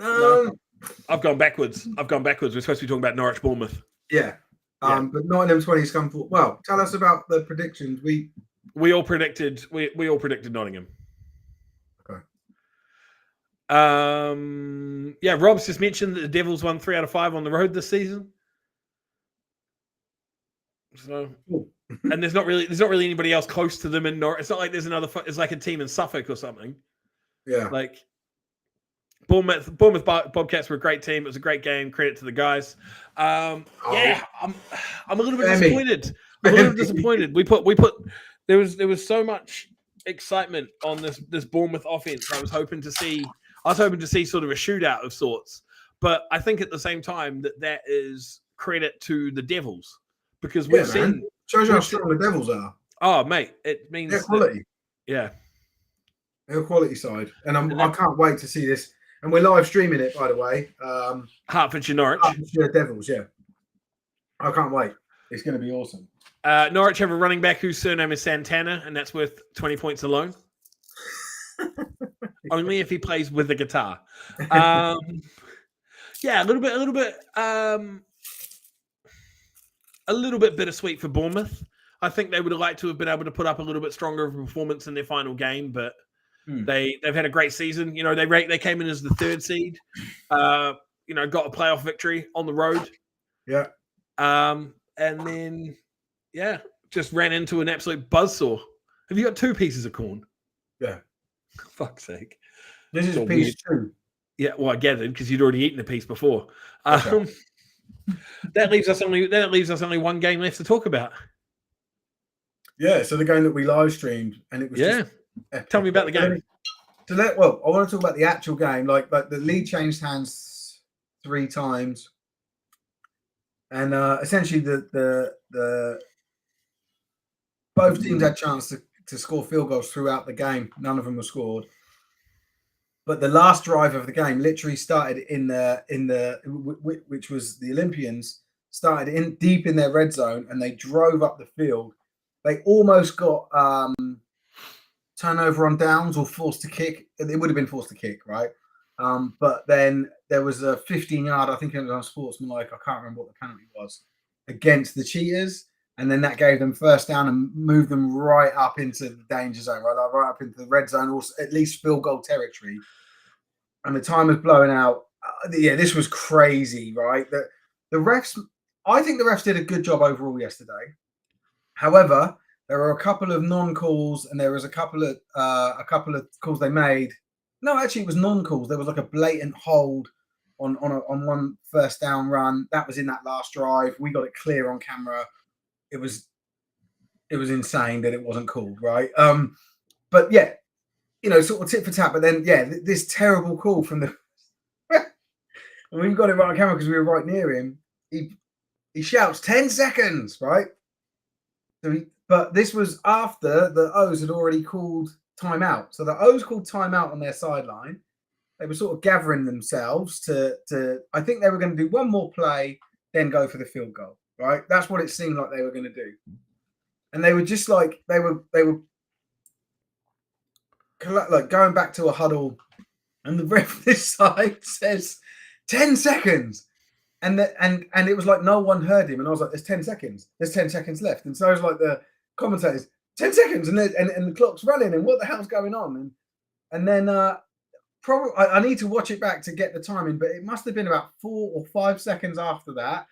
I've gone backwards. We're supposed to be talking about Norwich Bournemouth. Yeah. But Nottingham 20, Scunthorpe. Well, tell us about the predictions. We all predicted Nottingham. Okay. Yeah, Rob's just mentioned that the Devils won 3 out of 5 on the road this season. So, and there's not really anybody else close to them in Norwich. It's not like there's it's like a team in Suffolk or something. Yeah. Like, Bournemouth Bobcats were a great team. It was a great game. Credit to the guys. I'm a little bit disappointed. I'm a little disappointed. We put there was so much excitement on this Bournemouth offense. I was hoping to see sort of a shootout of sorts. But I think at the same time that is credit to the Devils, because we've seen shows you how strong the Devils are. Oh mate, it means their quality. Yeah. Their quality side. And I can't wait to see this. And we're live streaming it, by the way. Hertfordshire Norwich. Hertfordshire Devils, yeah. I can't wait. It's going to be awesome. Norwich have a running back whose surname is Santana, and that's worth 20 points alone. Only if he plays with the guitar. Yeah, a little bit bittersweet for Bournemouth. I think they would have liked to have been able to put up a little bit stronger of a performance in their final game, but they've had a great season. They came in as the 3rd seed. Got a playoff victory on the road. Yeah. And then just ran into an absolute buzzsaw. Have you got 2 pieces of corn? Yeah. For fuck's sake. This is piece 2. Yeah, well, I gathered because you'd already eaten a piece before. That leaves us only one game left to talk about. Yeah, so the game that we live streamed, and it was just epic. Tell me about the game. I want to talk about the actual game. Like the lead changed hands 3 times, and essentially the both teams had chance to score field goals throughout the game. None of them were scored. But the last drive of the game literally started in the which was the Olympians, started deep in their red zone, and they drove up the field. They almost got turnover on downs or forced to kick. It would have been forced to kick, right? But then there was a 15-yard, I think it was on sportsmanlike, I can't remember what the penalty was, against the Cheetahs. And then that gave them first down and moved them right up into the danger zone, right up into the red zone, or at least field goal territory. And the time was blowing out. This was crazy, right? The refs, I think the refs did a good job overall yesterday. However, there were a couple of non-calls, and there was a couple of calls they made. No, actually, it was non-calls. There was like a blatant hold on one first down run. That was in that last drive. We got it clear on camera. It was insane that it wasn't called, right? But yeah, sort of tit for tat. But then, this terrible call from the and we got it right on camera because we were right near him. He shouts 10 seconds, right? But this was after the O's had already called timeout. So the O's called timeout on their sideline. They were sort of gathering themselves to I think they were going to do one more play, then go for the field goal. Right, that's what it seemed like they were going to do, and they were just like they were like going back to a huddle, and the ref this side says 10 seconds, and it was like no one heard him, and I was like, "There's 10 seconds. There's 10 seconds left," and so I was like the commentators, 10 seconds, and the clock's running, and what the hell's going on? And then probably I need to watch it back to get the timing, but it must have been about 4 or 5 seconds after that.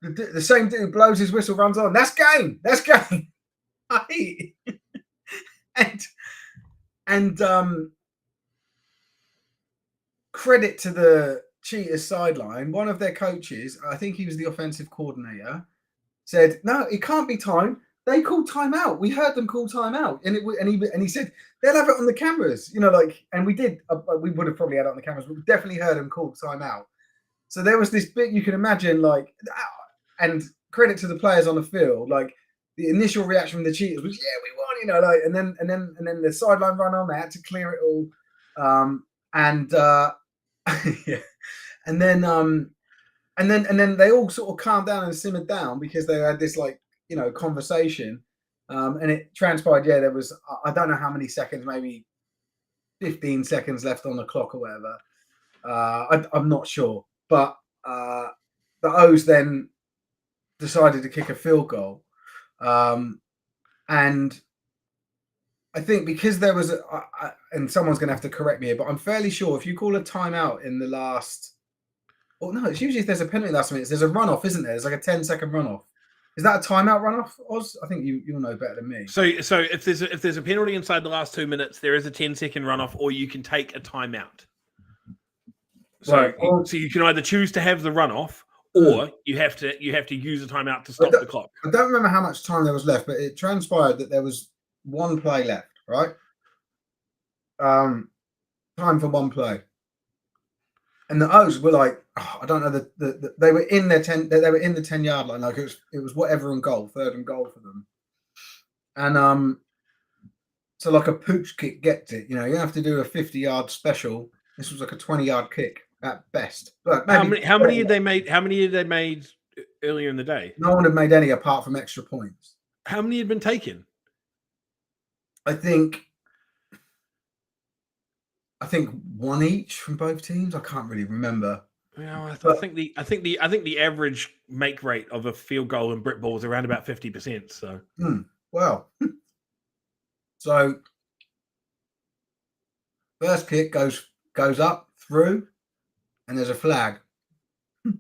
The same dude blows his whistle, runs on. That's game. and credit to the Cheetahs sideline. One of their coaches, I think he was the offensive coordinator, said, "No, it can't be time. They called timeout. We heard them call timeout." And he said they'll have it on the cameras. And we did. We would have probably had it on the cameras, but we definitely heard them call timeout. So there was this bit you can imagine, like. And credit to the players on the field, like the initial reaction from the Cheetahs was, "Yeah, we won," and then the sideline run on. They had to clear it all, and then they all sort of calmed down and simmered down because they had this conversation, and it transpired. Yeah, there was I don't know how many seconds, maybe 15 seconds left on the clock or whatever. I'm not sure, but the O's then decided to kick a field goal, and I think because there was and someone's going to have to correct me here, but I'm fairly sure if you call a timeout in the last, no, it's usually if there's a penalty last minute, there's a runoff, isn't there? There's like a 10-second runoff. Is that a timeout runoff, Oz? I think you'll know better than me. So if there's a penalty inside the last 2 minutes, there is a 10-second runoff, or you can take a timeout. So, Right. so you can either choose to have the runoff, Mm. or you have to use a timeout to stop the clock. I don't remember how much time there was left, but it transpired that there was one play left, right? Time for one play. And the O's were like, oh, I don't know, they were in their 10, they were in the 10-yard line. Like it was whatever and goal, third and goal for them. And so like a pooch kick gets it. You know, you have to do a 50-yard special. This was like a 20-yard kick at best. But maybe how many had they made? How many had they made earlier in the day? no one had made any apart from extra points. How many had been taken? I think one each from both teams. I can't really remember. You know, I think the average make rate of a field goal in Brit ball is around about 50%. So, well, so first kick goes up through, and there's a flag, and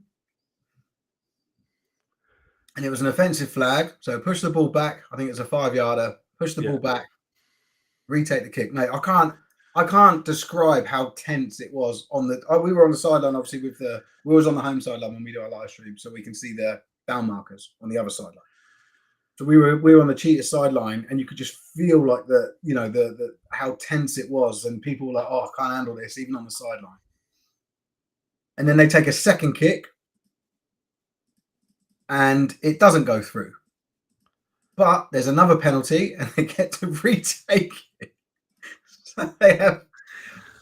it was an offensive flag. So push the ball back. I think it's a 5-yarder. Push the ball back. Retake the kick, mate. I can't describe how tense it was on the. We were on the sideline, obviously. We was on the home sideline when we do our live stream, so we can see the down markers on the other sideline. So we were on the Cheetah sideline, and you could just feel like the how tense it was, and people were like, "Oh, I can't handle this," even on the sideline. And then they take a second kick, and it doesn't go through. But there's another penalty, and they get to retake it. So they have.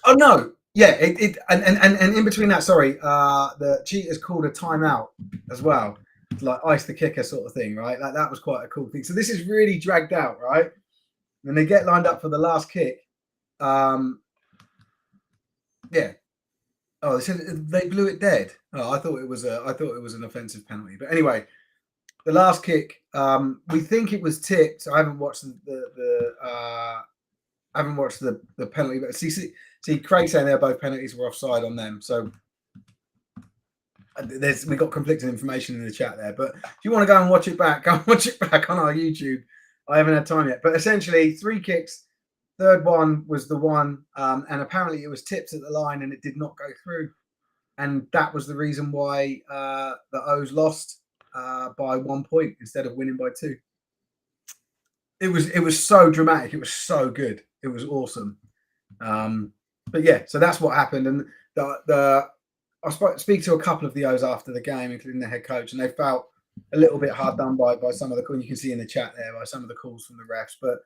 Oh no! Yeah, and in between that, sorry, the Cheetahs called a timeout as well, to like ice the kicker sort of thing, right? Like that was quite a cool thing. So this is really dragged out, right? And they get lined up for the last kick. Yeah. Oh, they said they blew it dead. Oh, I thought it was an offensive penalty. But anyway, the last kick, we think it was tipped. I haven't watched the penalty, but see, Craig saying there both penalties were offside on them. So we got conflicting information in the chat there. But if you want to go and watch it back, go and watch it back on our YouTube. I haven't had time yet. But essentially, 3 kicks. Third one was the one, and apparently it was tipped at the line and it did not go through. And that was the reason why the O's lost by 1 point instead of winning by 2. It was so dramatic. It was so good. It was awesome. But yeah, so that's what happened. And I speak to a couple of the O's after the game, including the head coach, and they felt a little bit hard done by some of the calls. You can see in the chat there by some of the calls from the refs. But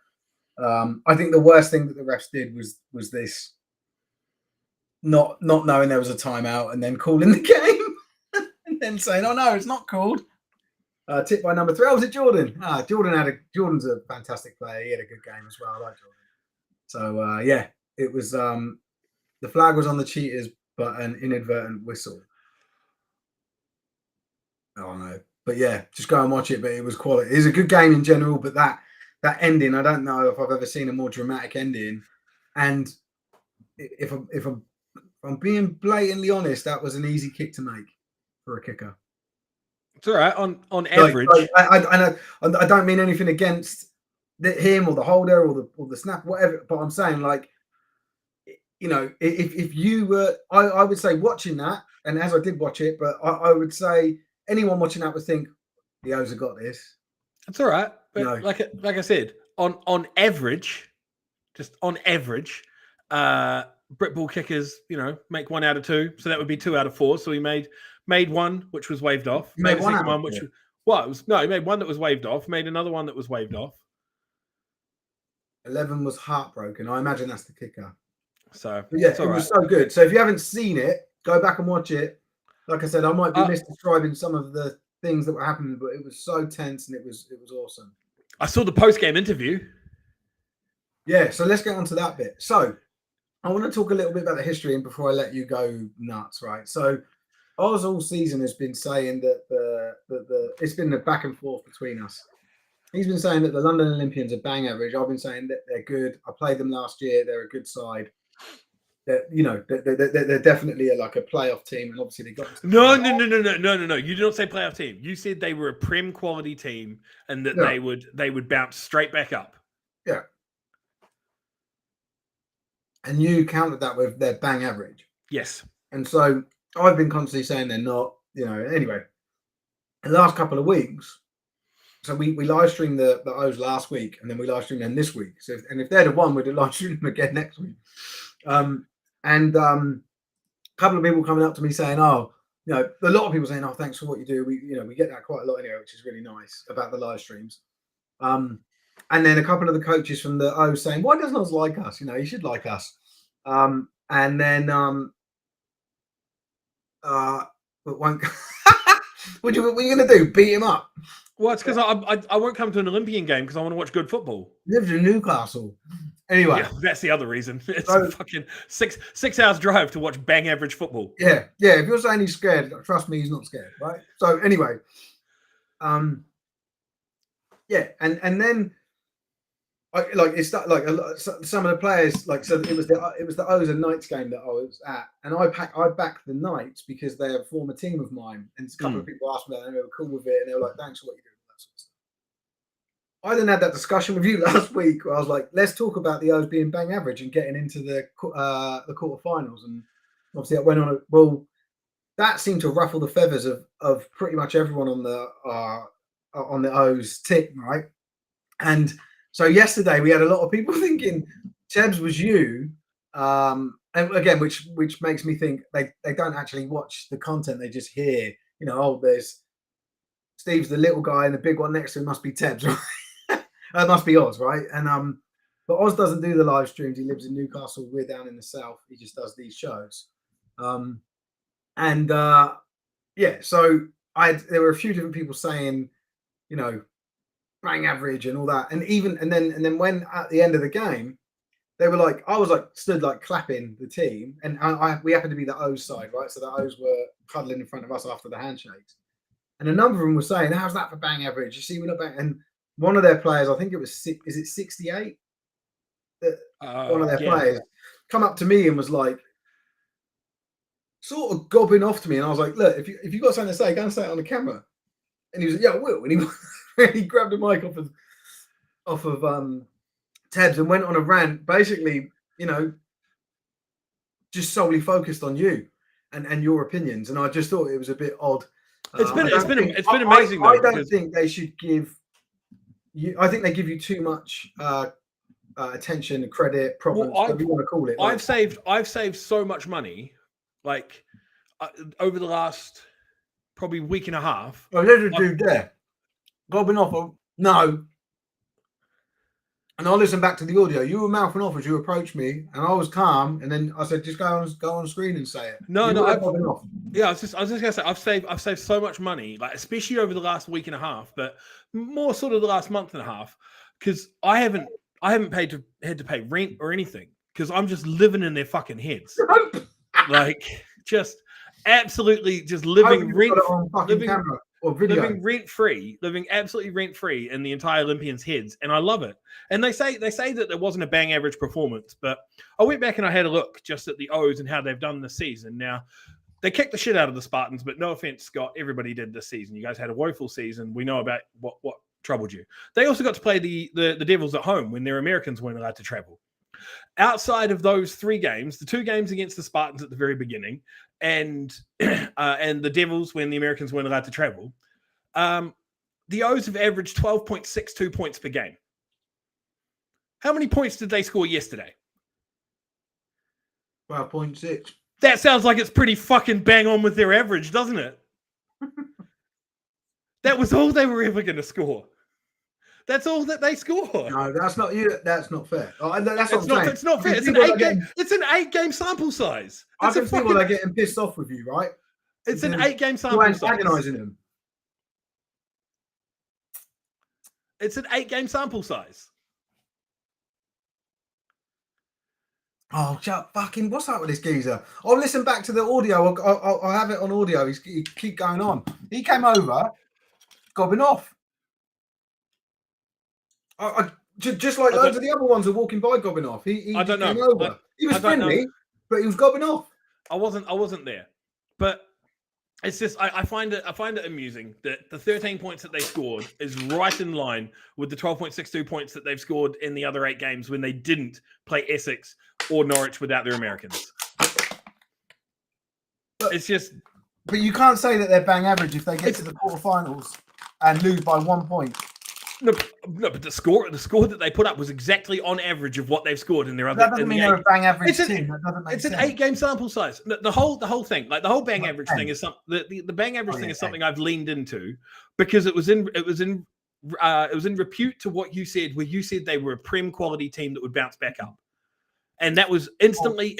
I think the worst thing that the refs did was this not knowing there was a timeout and then calling the game and then saying, "Oh no, it's not called." Tip by number 3. Oh, was it Jordan? Jordan's a fantastic player. He had a good game as well. I like Jordan. So yeah, it was the flag was on the Cheetahs, but an inadvertent whistle. Oh no. But yeah, just go and watch it. But it was quality. It was a good game in general, but that ending, I don't know if I've ever seen a more dramatic ending. And if I'm being blatantly honest, that was an easy kick to make for a kicker. It's all right. On average, I don't mean anything against him or the holder or the snap, whatever. But I'm saying, like, you know, if you were, I would say watching that, and as I did watch it, but I would say anyone watching that would think the O's have got this. That's all right. But like I said, on average, just on average, Brit ball kickers, make 1 out of 2, so that would be 2 out of 4. So he made 1, which was waved off. Made a second one, which he made 1 that was waved off. Made another one that was waved off. 11 was heartbroken. I imagine that's the kicker. So but yeah, it was so good. So if you haven't seen it, go back and watch it. Like I said, I might be misdescribing some of the things that were happening, but it was so tense and it was awesome. I saw the post-game interview. Yeah, so let's get on to that bit. So I want to talk a little bit about the history and before I let you go nuts, right? So Oz all season has been saying that it's been a back and forth between us. He's been saying that the London Olympians are bang average. I've been saying that they're good. I played them last year. They're a good side. They're definitely like a playoff team, and obviously they got no. You did not say playoff team. You said they were a prem quality team, and that they would bounce straight back up. Yeah. And you counted that with their bang average. Yes. And so I've been constantly saying they're not, anyway, the last couple of weeks. So we live streamed the O's last week, and then we live streamed them this week. So if they'd have won, we'd have live streamed them again next week. A couple of people coming up to me saying, "Oh, a lot of people saying, oh, thanks for what you do. We get that quite a lot anyway, which is really nice about the live streams." And then a couple of the coaches from the O's saying, "Why doesn't Oz like us? He should like us." And then but one. What are you going to do? Beat him up? Well, it's because I won't come to an Olympian game because I want to watch good football. Lives in Newcastle. Anyway. Yeah, that's the other reason. It's a fucking 6 hours drive to watch bang average football. Yeah. If you're saying he's scared, trust me, he's not scared, right? So anyway, yeah, and then some of the players, so it was the O's and Knights game that I was at, and I backed the Knights because they're a former team of mine, and a couple of people asked me that, and they were cool with it, and they were like, "Thanks for what you do." That sort of stuff. I then had that discussion with you last week where I was like, "Let's talk about the O's being bang average and getting into the quarterfinals," and obviously that went on. Well, that seemed to ruffle the feathers of pretty much everyone on the O's team, right? And so yesterday we had a lot of people thinking Tebs was you, and again, which makes me think they don't actually watch the content; they just hear, there's Steve's the little guy and the big one next to him must be Tebs, right? It must be Oz, right? And but Oz doesn't do the live streams. He lives in Newcastle. We're down in the south. He just does these shows, yeah. So there were a few different people saying, bang average and all that, and then when at the end of the game, they were like, I was like stood like clapping the team, and we happened to be the O's side, right? So the O's were cuddling in front of us after the handshakes, and a number of them were saying, "How's that for bang average? You see, we're not bang." And one of their players, I think it was 68? One of their players come up to me and was like, sort of gobbing off to me, and I was like, "Look, if you got something to say, go and say it on the camera." And he was like, "Yeah, I will." And he grabbed the mic off of Tebs and went on a rant, basically, just solely focused on you and your opinions. And I just thought it was a bit odd. It's been amazing. I don't think they should give you. I think they give you too much attention, credit, problems, whatever you want to call it. I've saved so much money, like over the last probably week and a half. Oh, there's a dude there, gobbing off. No. And I'll listen back to the audio. You were mouthing off as you approached me, and I was calm. And then I said, "Just go on screen and say it." No. I was just gonna say I've saved so much money, like especially over the last week and a half, but more sort of the last month and a half, because I haven't had to pay rent or anything because I'm just living in their fucking heads, like just absolutely just living living absolutely rent free in the entire Olympians' heads, and I love it. And they say that there wasn't a bang average performance, but I went back and I had a look just at the O's and how they've done this season. Now they kicked the shit out of the Spartans, but no offense, Scott, everybody did this season. You guys had a woeful season. We know about what troubled you. They also got to play the Devils at home when their Americans weren't allowed to travel. Outside of those 3 games, the 2 games against the Spartans at the very beginning, and the Devils when the Americans weren't allowed to travel, the O's have averaged 12.62 points per game. How many points did they score yesterday? 12.6. That sounds like it's pretty fucking bang on with their average, doesn't it? That was all they were ever going to score. That's all that they score. No, that's not you. That's not fair. It's not fair. It's an 8-game sample size. I can see why they're getting pissed off with you, right? It's an 8-game sample size. Agonizing them. It's an 8-game sample size. Oh, fucking! What's up with this geezer? I'll listen back to the audio. I'll have it on audio. He keep going on. He came over, gobbing off. Just like loads of the other ones are walking by gobbing off. He I don't came know. over. He was friendly, but he was gobbing off. I wasn't there, but it's just I find it amusing that the 13 points that they scored is right in line with the 12.62 points that they've scored in the other 8 games when they didn't play Essex or Norwich without their Americans. it's just. But you can't say that they're bang average if they get to the quarterfinals and lose by 1 point. No, but the score that they put up was exactly on average of what they've scored in their other. That doesn't mean they're a bang average team. That doesn't make sense. It's an 8-game sample size. The whole thing, like the whole bang average thing, is something. The bang average thing is something I've leaned into because it was in repute to what you said, where you said they were a prem quality team that would bounce back up, and that was instantly.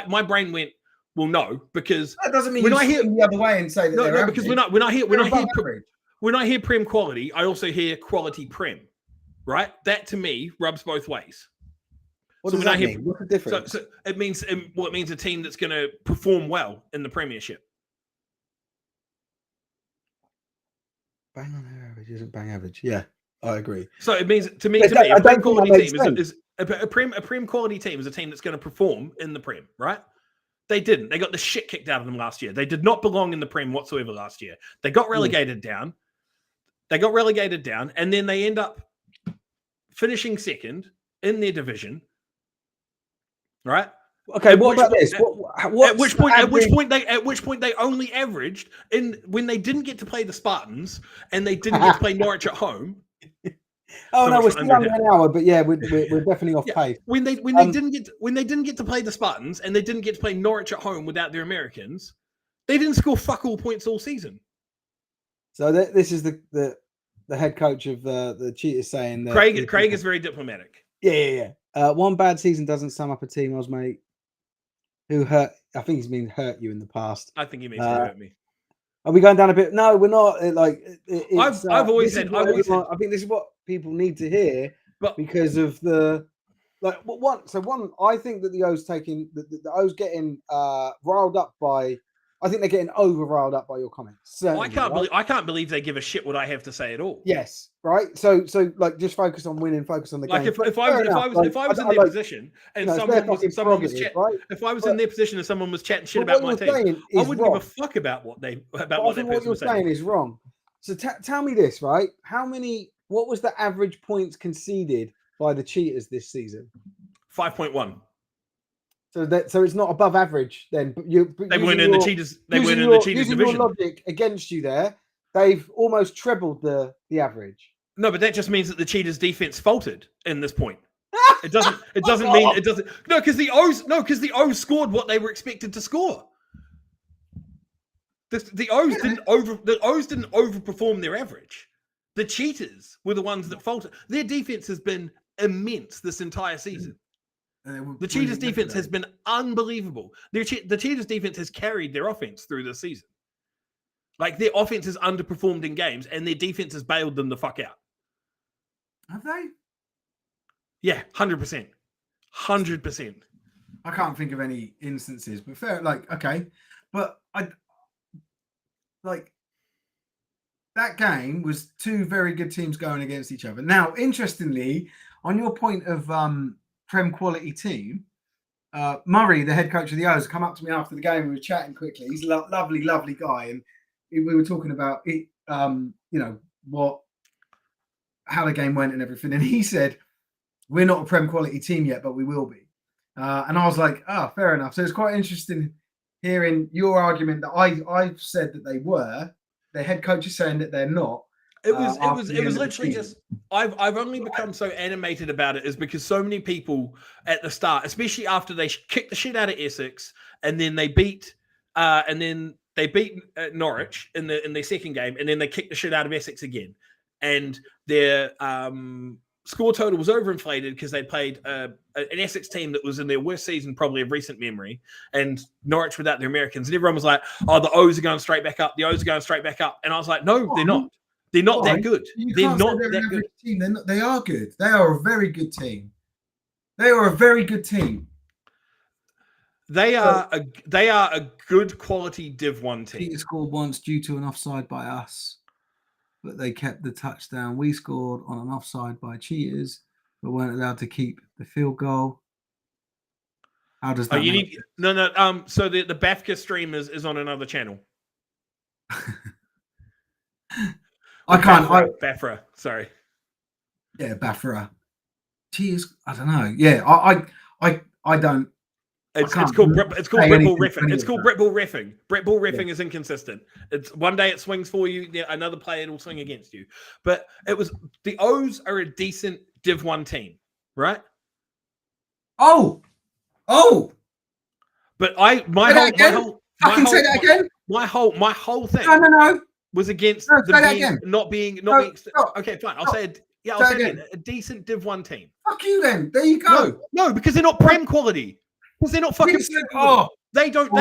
My brain went, well, no, because that doesn't mean when I hear the other way and say that no, because when I hear prem quality, I also hear quality prem, right? That to me rubs both ways. What does that mean? What's the difference? So it means a team that's going to perform well in the Premiership. Bang on average isn't bang average. Yeah, I agree. So it means to me, a prem quality team is a prem quality team is a team that's going to perform in the Prem, right? They didn't. They got the shit kicked out of them last year. They did not belong in the Prem whatsoever last year. They got relegated down. And then they end up finishing second in their division. Right? Okay. What about this? At which point they only averaged when they didn't get to play the Spartans and they didn't get to play Norwich at home. Oh no, we're still under an hour, but yeah, we're definitely off pace. When they didn't get to play the Spartans and they didn't get to play Norwich at home without their Americans, they didn't score fuck all points all season. So this is the head coach of the Cheetahs saying that Craig is very diplomatic. Yeah. One bad season doesn't sum up a team, mate. Who hurt? I think he's been hurt you in the past. I think he means hurt me. Are we going down a bit? No, we're not. I've always said. I think this is what people need to hear, but because of the one. I think that the O's the O's getting riled up by. I think they're getting over riled up by your comments. I can't believe they give a shit what I have to say at all. Yes, right. So just focus on winning, focus on the game. If I was in their position and someone was chatting, right? If I was in their position and someone was chatting shit about my team, I wouldn't give a fuck about what that person was saying. What you're saying is wrong. So tell me this, right? What was the average points conceded by the Cheetahs this season? 5.1. So it's not above average then. But they weren't in the Cheetahs. They weren't in the Cheetahs division. Your logic against you there, they've almost trebled the average. No, but that just means that the Cheetahs defense faltered in this point. It doesn't mean it doesn't. No, because the O's scored what they were expected to score. The O's didn't overperform their average. The Cheetahs were the ones that faltered. Their defense has been immense this entire season. The Cheetahs defense has been unbelievable. The Cheetahs defense has carried their offense through the season. Like their offense has underperformed in games and their defense has bailed them the fuck out. Have they? Yeah, 100%. 100%. I can't think of any instances, but fair, okay. But that game was two very good teams going against each other. Now, interestingly, on your point of Prem quality team, Murray, the head coach of the O's, come up to me after the game. We were chatting quickly. He's a lovely guy, and we were talking about it. How the game went and everything. And he said, "We're not a Prem quality team yet, but we will be." And I was like, fair enough. So it's quite interesting hearing your argument that I've said that they were. The head coach is saying that they're not. It was literally just I've only become so animated about it is because so many people at the start, especially after they kicked the shit out of Essex and then they beat Norwich in their second game and then they kicked the shit out of Essex again, and their score total was overinflated because they played an Essex team that was in their worst season probably of recent memory, and Norwich without their Americans, and everyone was like, "Oh, the O's are going straight back up. The O's are going straight back up," and I was like, "No, they're not. They're not that good. They're not that good. Team. They are good. They are a very good team. They are a very good team. They are a good quality Div 1 team. Cheetah scored once due to an offside by us, but they kept the touchdown. We scored on an offside by Cheetahs, but weren't allowed to keep the field goal. How does that? No. So the Bafka stream is on another channel. I can't. Bafra. Sorry. Yeah, Bafra. Cheers. I don't know. Yeah, I don't It's called Brett Bull riffing. It's called Brett. Brett Bull riffing. Brett Bull riffing is inconsistent. It's one day it swings for you, another player will swing against you. But the O's are a decent Div 1 team, right? Oh. But my whole thing. No. Was against not being. Okay, fine. I'll say it again. A decent Div 1 team. Fuck you then. There you go. No, because they're not Prem quality. Because they're not fucking. They don't.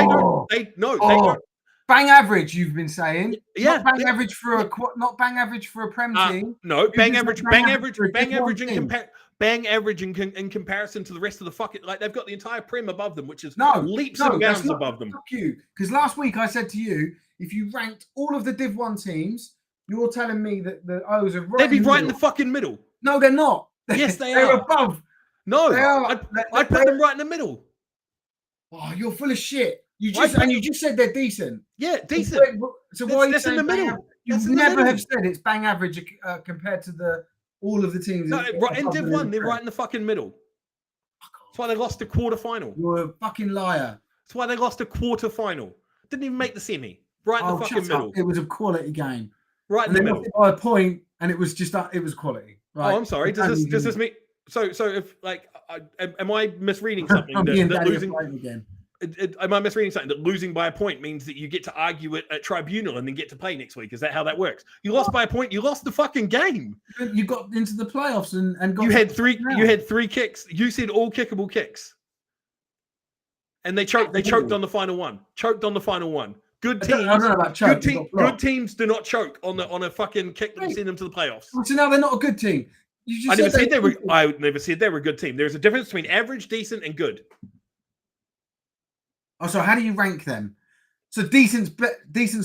Bang average, you've been saying. Yeah. Not bang average for a Prem team. No, bang average in comparison to the rest of the fucking, like, they've got the entire Prem above them, which is leaps and bounds above them. Fuck you. Because last week I said to you, if you ranked all of the Div 1 teams, you're telling me that the O's are right. They'd be right in the fucking middle. No, they're not. Yes, they they're are. above. No, I'd put them right in the middle. Oh, you're full of shit. You just said they're decent. Yeah, decent. So why are you saying in the middle? You never have said it's bang average compared to all of the teams. No, right in Div 1, they're right in the fucking middle. That's why they lost the quarterfinal. You're a fucking liar. That's why they lost the quarterfinal. Didn't even make the semi. Right in the fucking middle. It was a quality game. Right in the middle. By a point, and it was just it was quality. Right? Oh, I'm sorry. Does this mean so if, like, am I misreading something? that losing again. Am I misreading something that losing by a point means that you get to argue it at tribunal and then get to play next week? Is that how that works? You lost by a point. You lost the fucking game. You got into the playoffs and got. You had three kicks. You said all kickable kicks, and they choked. They choked on the final one. Good teams. I don't know about choke. Good teams do not choke on a fucking kick that will send them to the playoffs. So now they're not a good team. I never said they were. I never said they were a good team. There's a difference between average, decent, and good. Oh, so how do you rank them? So decent's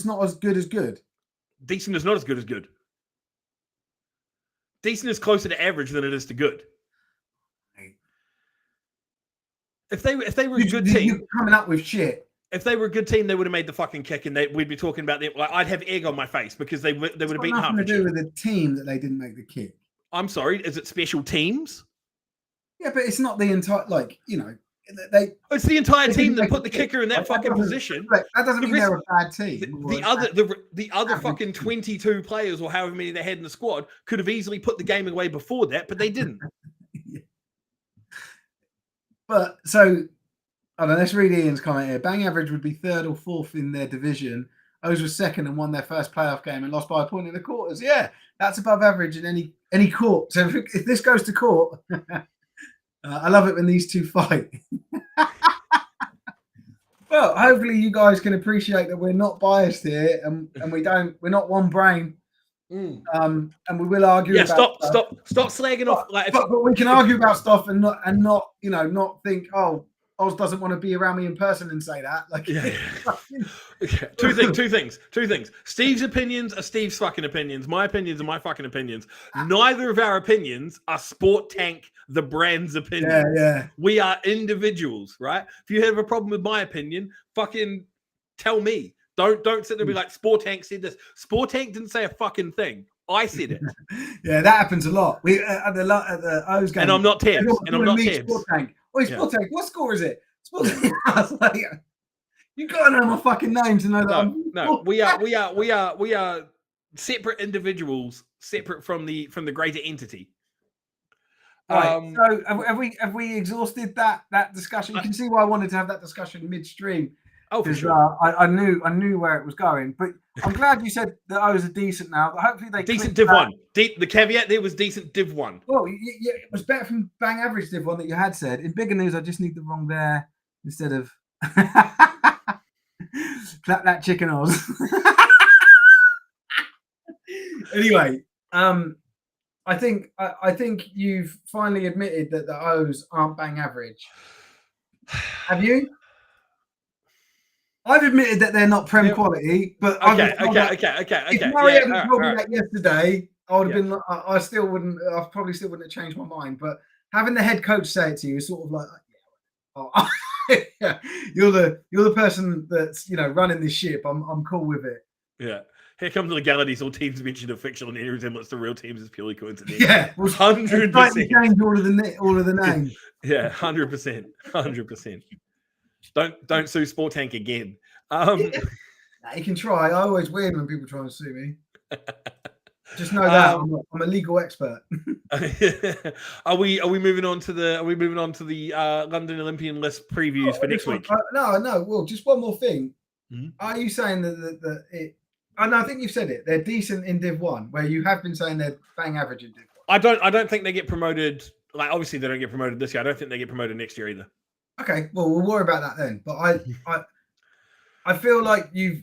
not as good as good. Decent is not as good as good. Decent is closer to average than it is to good. If they were a good team, you're coming up with shit. If they were a good team, they would have made the fucking kick, and we'd be talking about them. Like, I'd have egg on my face because they would have beaten half. Nothing to do with the team that they didn't make the kick. I'm sorry. Is it special teams? Yeah, but it's not the entire. It's the entire team that put the kicker in that fucking position. That doesn't mean they're a bad team. The other fucking 22 players or however many they had in the squad could have easily put the game away before that, but they didn't. Yeah. But so, I don't know, let's read Ian's comment here. Bang average would be third or fourth in their division. O's was second and won their first playoff game and lost by a point in the quarters. Yeah, that's above average in any court. So if this goes to court. I love it when these two fight. Well, hopefully you guys can appreciate that we're not biased here, and we're not one brain. And we will argue. Yeah, about stop slagging off. Like, but we can argue about stuff and not think, oh, Oz doesn't want to be around me in person and say that. Like, yeah. Okay. Two things. Steve's opinions are Steve's fucking opinions. My opinions are my fucking opinions. Neither of our opinions are Sport Tank, the brand's opinion. Yeah. We are individuals, right? If you have a problem with my opinion, fucking tell me. Don't sit there and be like, Sport Tank said this. Sport Tank didn't say a fucking thing. I said it. Yeah, that happens a lot. We at the O's game. And I'm not Tabs. Sport Tank. Oh, Sport Tank. What score is it? Sport Tank. I was like, you gotta know my fucking name to know that. No. We are separate individuals, separate from the greater entity. Right. So have we exhausted that discussion? You can see why I wanted to have that discussion midstream. Oh, for sure. I knew where it was going, but I'm glad you said the O's are decent now. Hopefully they decent Div 1. The caveat there was decent Div 1. Well, yeah, it was better from bang average Div 1 that you had said. In bigger news, I just need the wrong there instead of clap that chicken Oz. Anyway, I think you've finally admitted that the O's aren't bang average. Have you? I've admitted that they're not Prem quality, but okay. If Murray hadn't told me that yesterday, I would have been. I still wouldn't. I probably still wouldn't have changed my mind. But having the head coach say it to you is sort of like, you're the person that's running this ship. I'm cool with it. Yeah. Here comes the legalities. All teams mentioned are fictional, and any resemblance to real teams is purely coincidental. Yeah, 100%. Change all of the names. Yeah, 100%. Don't sue Sport Tank again. Yeah. You can try. I always win when people try and sue me. Just know that I'm a legal expert. Are we moving on to the London Olympian list previews for next week? No. Well, just one more thing. Mm-hmm. Are you saying that it? And I think you've said it. They're decent in Div 1, where you have been saying they're bang average in Div 1. I don't think they get promoted. Like, obviously they don't get promoted this year. I don't think they get promoted next year either. Okay, well, we'll worry about that then. But I feel like you've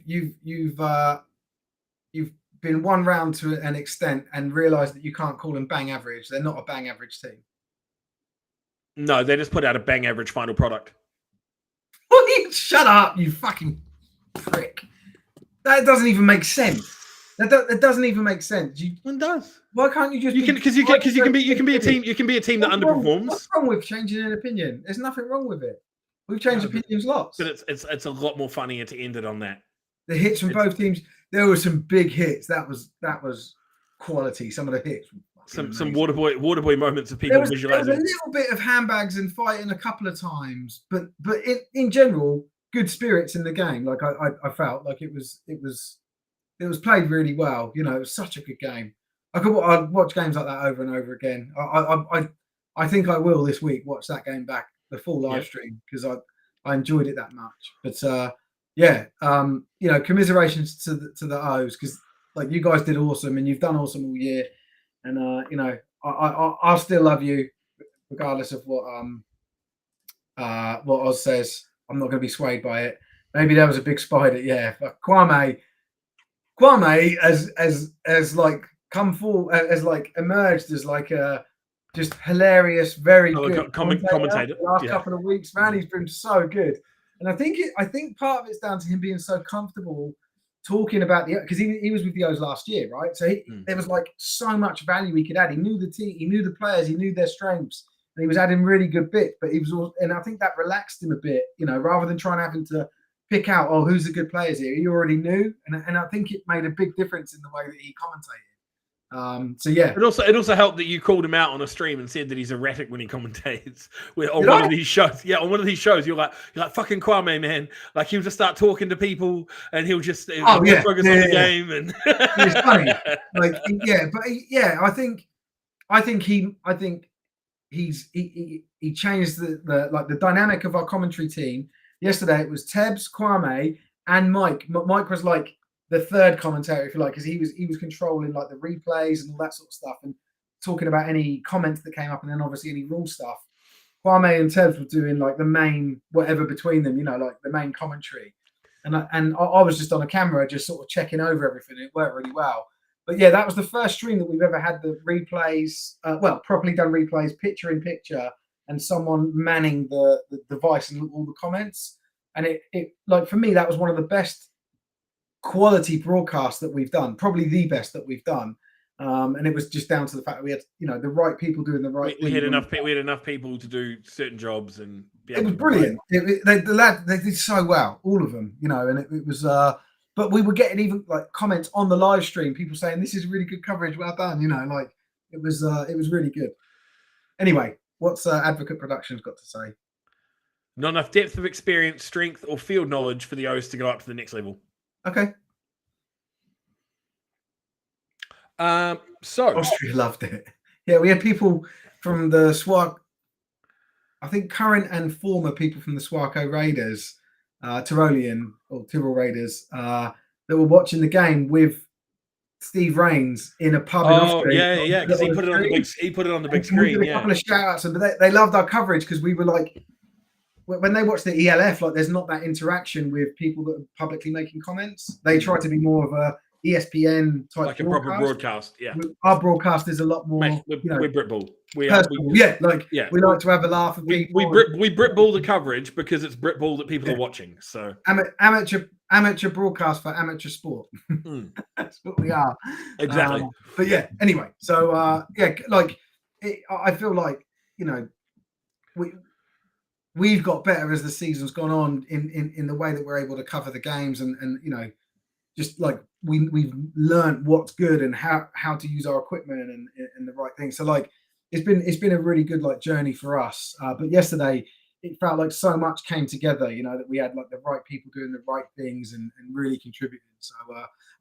been one round to an extent and realised that you can't call them bang average. They're not a bang average team. No, they just put out a bang average final product. Shut up, you fucking prick. That doesn't even make sense. That doesn't even make sense. It does. Why can't you just? You can be a team that underperforms. What's wrong with changing an opinion? There's nothing wrong with it. We've changed opinions lots. But it's a lot more funnier to end it on that. The hits from both teams. There were some big hits. That was quality. Some of the hits. Some waterboy moments of people visualizing. There was a little bit of handbags and fighting a couple of times, but in general, good spirits in the game. Like I felt like it was played really well. You know, it was such a good game. I'd watch games like that over and over again. I think I will this week watch that game back, the full live stream, because I enjoyed it that much. But you know, commiserations to the O's, because like you guys did awesome and you've done awesome all year, and you know, I'll still love you regardless of what Oz says. I'm not going to be swayed by it. Maybe there was a big spider, but Kwame as like come forward, as like emerged as like a just hilarious, very good commentator. The last couple of weeks, man, he's been so good. And I think part of it's down to him being so comfortable talking about because he was with the O's last year, right? So there was like so much value he could add. He knew the team, he knew the players, he knew their strengths, and he was adding really good bits. But he was all, and I think that relaxed him a bit, you know, rather than having to pick out, who's the good players here. He already knew, and I think it made a big difference in the way that he commentated. So yeah, it also helped that you called him out on a stream and said that he's erratic when he commentates on one of these shows. Yeah, on one of these shows, you're like fucking Kwame, man. Like he'll just start talking to people and he'll just focus on the game. And it's funny, like I think he changed the dynamic of our commentary team. Yesterday it was Tebbs, Kwame, and Mike. Mike was like the third commentator, if you like, because he was controlling like the replays and all that sort of stuff and talking about any comments that came up, and then obviously any rule stuff. Kwame and Tebbs were doing like the main whatever between them, you know, like the main commentary. And I was just on a camera, just sort of checking over everything. It worked really well. But yeah, that was the first stream that we've ever had the replays, properly done replays, picture in picture, and someone manning the device and all the comments. And it like for me, that was one of the best quality broadcasts that we've done, probably the best that we've done. And it was just down to the fact that we had, you know, the right people doing the right thing. We had enough people to do certain jobs, and it was brilliant. They did so well, all of them, you know, and it was. But we were getting even like comments on the live stream, people saying this is really good coverage, well done, you know, like it was really good. Anyway, what's Advocate Productions got to say? Not enough depth of experience, strength, or field knowledge for the O's to go up to the next level. Okay. So Austria loved it. Yeah, we had people from the SWAC, I think current and former people from the SWACO Raiders, Tyrolian or Tyrol Raiders, that were watching the game with Steve Rains in a pub in Austria. Yeah, because he put it on the big screen. We did a couple of shout outs, but they loved our coverage because we were like, when they watch the ELF, like there's not that interaction with people that are publicly making comments. They try to be more of a ESPN type, like a proper broadcast. Yeah, our broadcast is a lot more. Mate, we're Britball. We like to have a laugh at people. We Britball the coverage because it's Britball that people are watching. So amateur broadcast for amateur sport. That's what we are. Exactly. But yeah, anyway, so I feel like, you know, we've got better as the season's gone on in the way that we're able to cover the games, and you know, just like we've learned what's good and how to use our equipment and the right thing. So like it's been a really good like journey for us. But yesterday it felt like so much came together, you know, that we had like the right people doing the right things and really contributing. So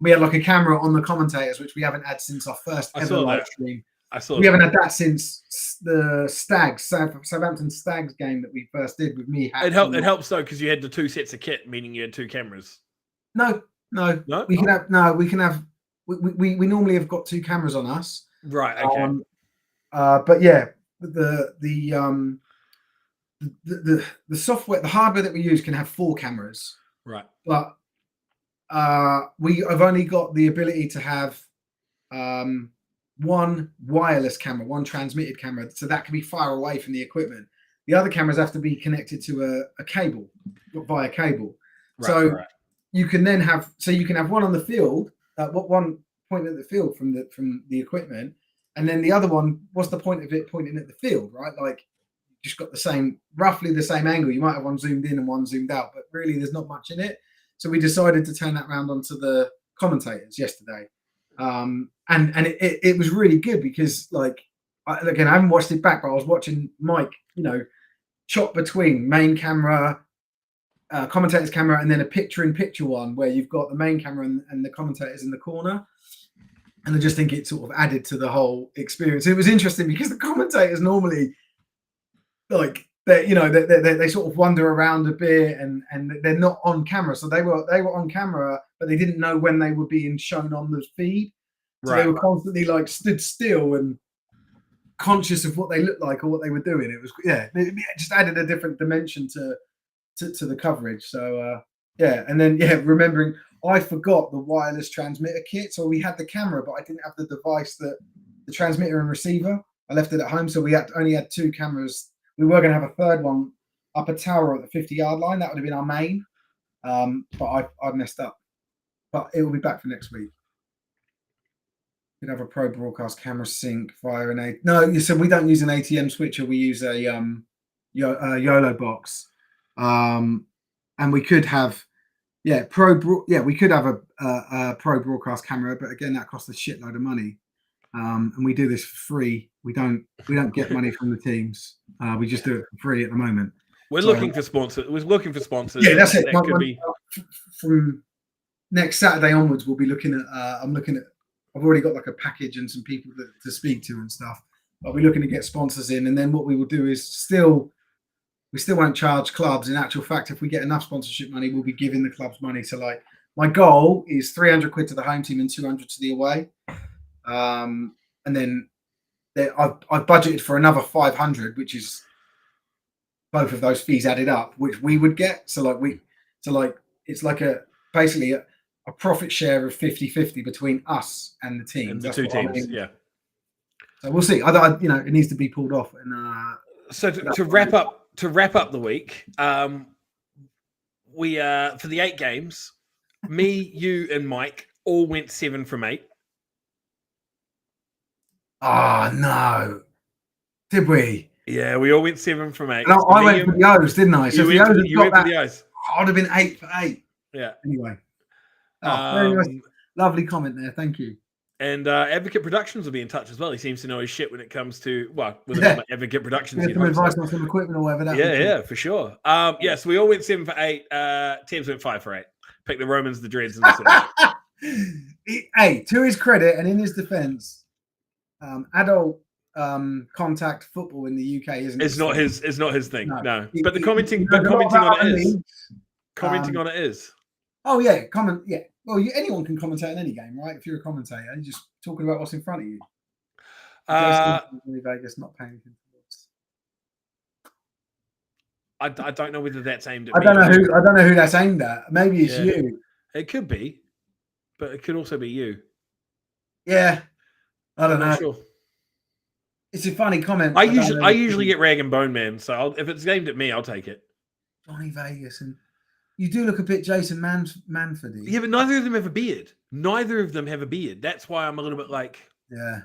we had like a camera on the commentators, which we haven't had since our first ever live stream. We haven't had that since the Southampton Stags game that we first did with me. It helps though, because you had the 2 sets of kit, meaning you had 2 cameras. No. We can have. We normally have got 2 cameras on us. Right. Okay. But yeah, the software, the hardware that we use can have 4 cameras. Right. But we have only got the ability to have one wireless camera, one transmitted camera, so that can be far away from the equipment. The other cameras have to be connected to a cable, via cable. Right, so you can then have, one on the field, one point at the field from the equipment, and then the other one, what's the point of it pointing at the field, right? Like, just got roughly the same angle. You might have one zoomed in and one zoomed out, but really there's not much in it. So we decided to turn that around onto the commentators yesterday. And it was really good because, like, again, I haven't watched it back, but I was watching Mike, you know, chop between main camera, commentator's camera, and then a picture-in-picture one where you've got the main camera and the commentators in the corner. And I just think it sort of added to the whole experience. It was interesting because the commentators normally, like, they sort of wander around a bit and they're not on camera. So they were on camera, but they didn't know when they were being shown on the feed. So they were constantly like stood still and conscious of what they looked like or what they were doing. It was, it just added a different dimension to the coverage. So and then remembering I forgot the wireless transmitter kit. So we had the camera, but I didn't have the device, the transmitter and receiver. I left it at home, so we only had 2 cameras. We were going to have a third one up a tower at the 50-yard line. That would have been our main, but I messed up. But it will be back for next week. We'd have a pro broadcast camera sync via so we don't use an ATM switcher. We use a YOLO box, and we could have we could have a pro broadcast camera, but again that costs a shitload of money. And we do this for free. We don't get money from the teams. We just do it for free at the moment. We're looking for sponsors. We're looking for sponsors. Yeah, that's it. That could be from next Saturday onwards. We'll be looking at. I've already got like a package and some people to speak to and stuff. But we're looking to get sponsors in, and then what we will do is we still won't charge clubs. In actual fact, if we get enough sponsorship money, we'll be giving the clubs money. So, like, my goal is 300 quid to the home team and 200 to the away. And then I've budgeted for another 500, which is both of those fees added up, which we would get. So it's like basically a profit share of 50-50 between us and the teams. And the 2 teams, yeah. So we'll see. It needs to be pulled off. And so to wrap up the week, we for the 8 games, me, you, and Mike all went 7 from 8. Oh, no. Did we? Yeah, we all went 7 from 8. No, I went for the O's, didn't I? So you went for the O's. I would have been 8 for 8. Yeah. Anyway. Very nice. Lovely comment there. Thank you. And Advocate Productions will be in touch as well. He seems to know his shit when it comes to, Advocate Productions. Some advice on some equipment or whatever. Yeah, for sure. So we all went 7 for 8. Thames went 5 for 8. Pick the Romans, the Dreads, and the Sinners. Hey, to his credit and in his defense, adult contact football in the UK isn't. It's not his thing. No. But commenting on it is. Oh yeah, yeah. Well, anyone can commentate on any game, right? If you're a commentator, you're just talking about what's in front of you. Vegas not paying attention towards. I don't know whether that's aimed at. I don't know who that's aimed at. Maybe it's you. It could be, but it could also be you. Yeah, I don't know. Sure. It's a funny comment. I usually get rag and bone, man. So if it's aimed at me, I'll take it. Johnny Vegas, and you do look a bit Jason Manford. Yeah, but neither of them have a beard. Neither of them have a beard. That's why I'm a little bit like. Yeah.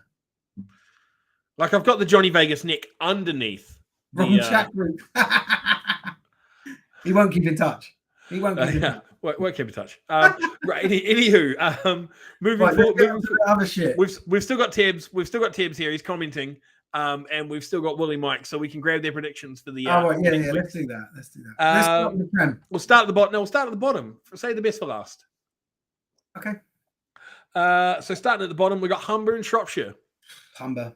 Like I've got the Johnny Vegas neck underneath. Wrong chat group. He won't keep in touch. He won't keep in touch. Won't keep in touch. Right. Anywho, moving forward. Other shit. We've still got Tibbs. We've still got Tibbs here. He's commenting. and we've still got Willie Mike, so we can grab their predictions for the. Right, yeah. Let's do that. Let's start with the Prem. We'll start at the bottom. No, we'll start at the bottom. Say the best for last. Okay. So starting at the bottom, we got Humber and Shropshire. Humber.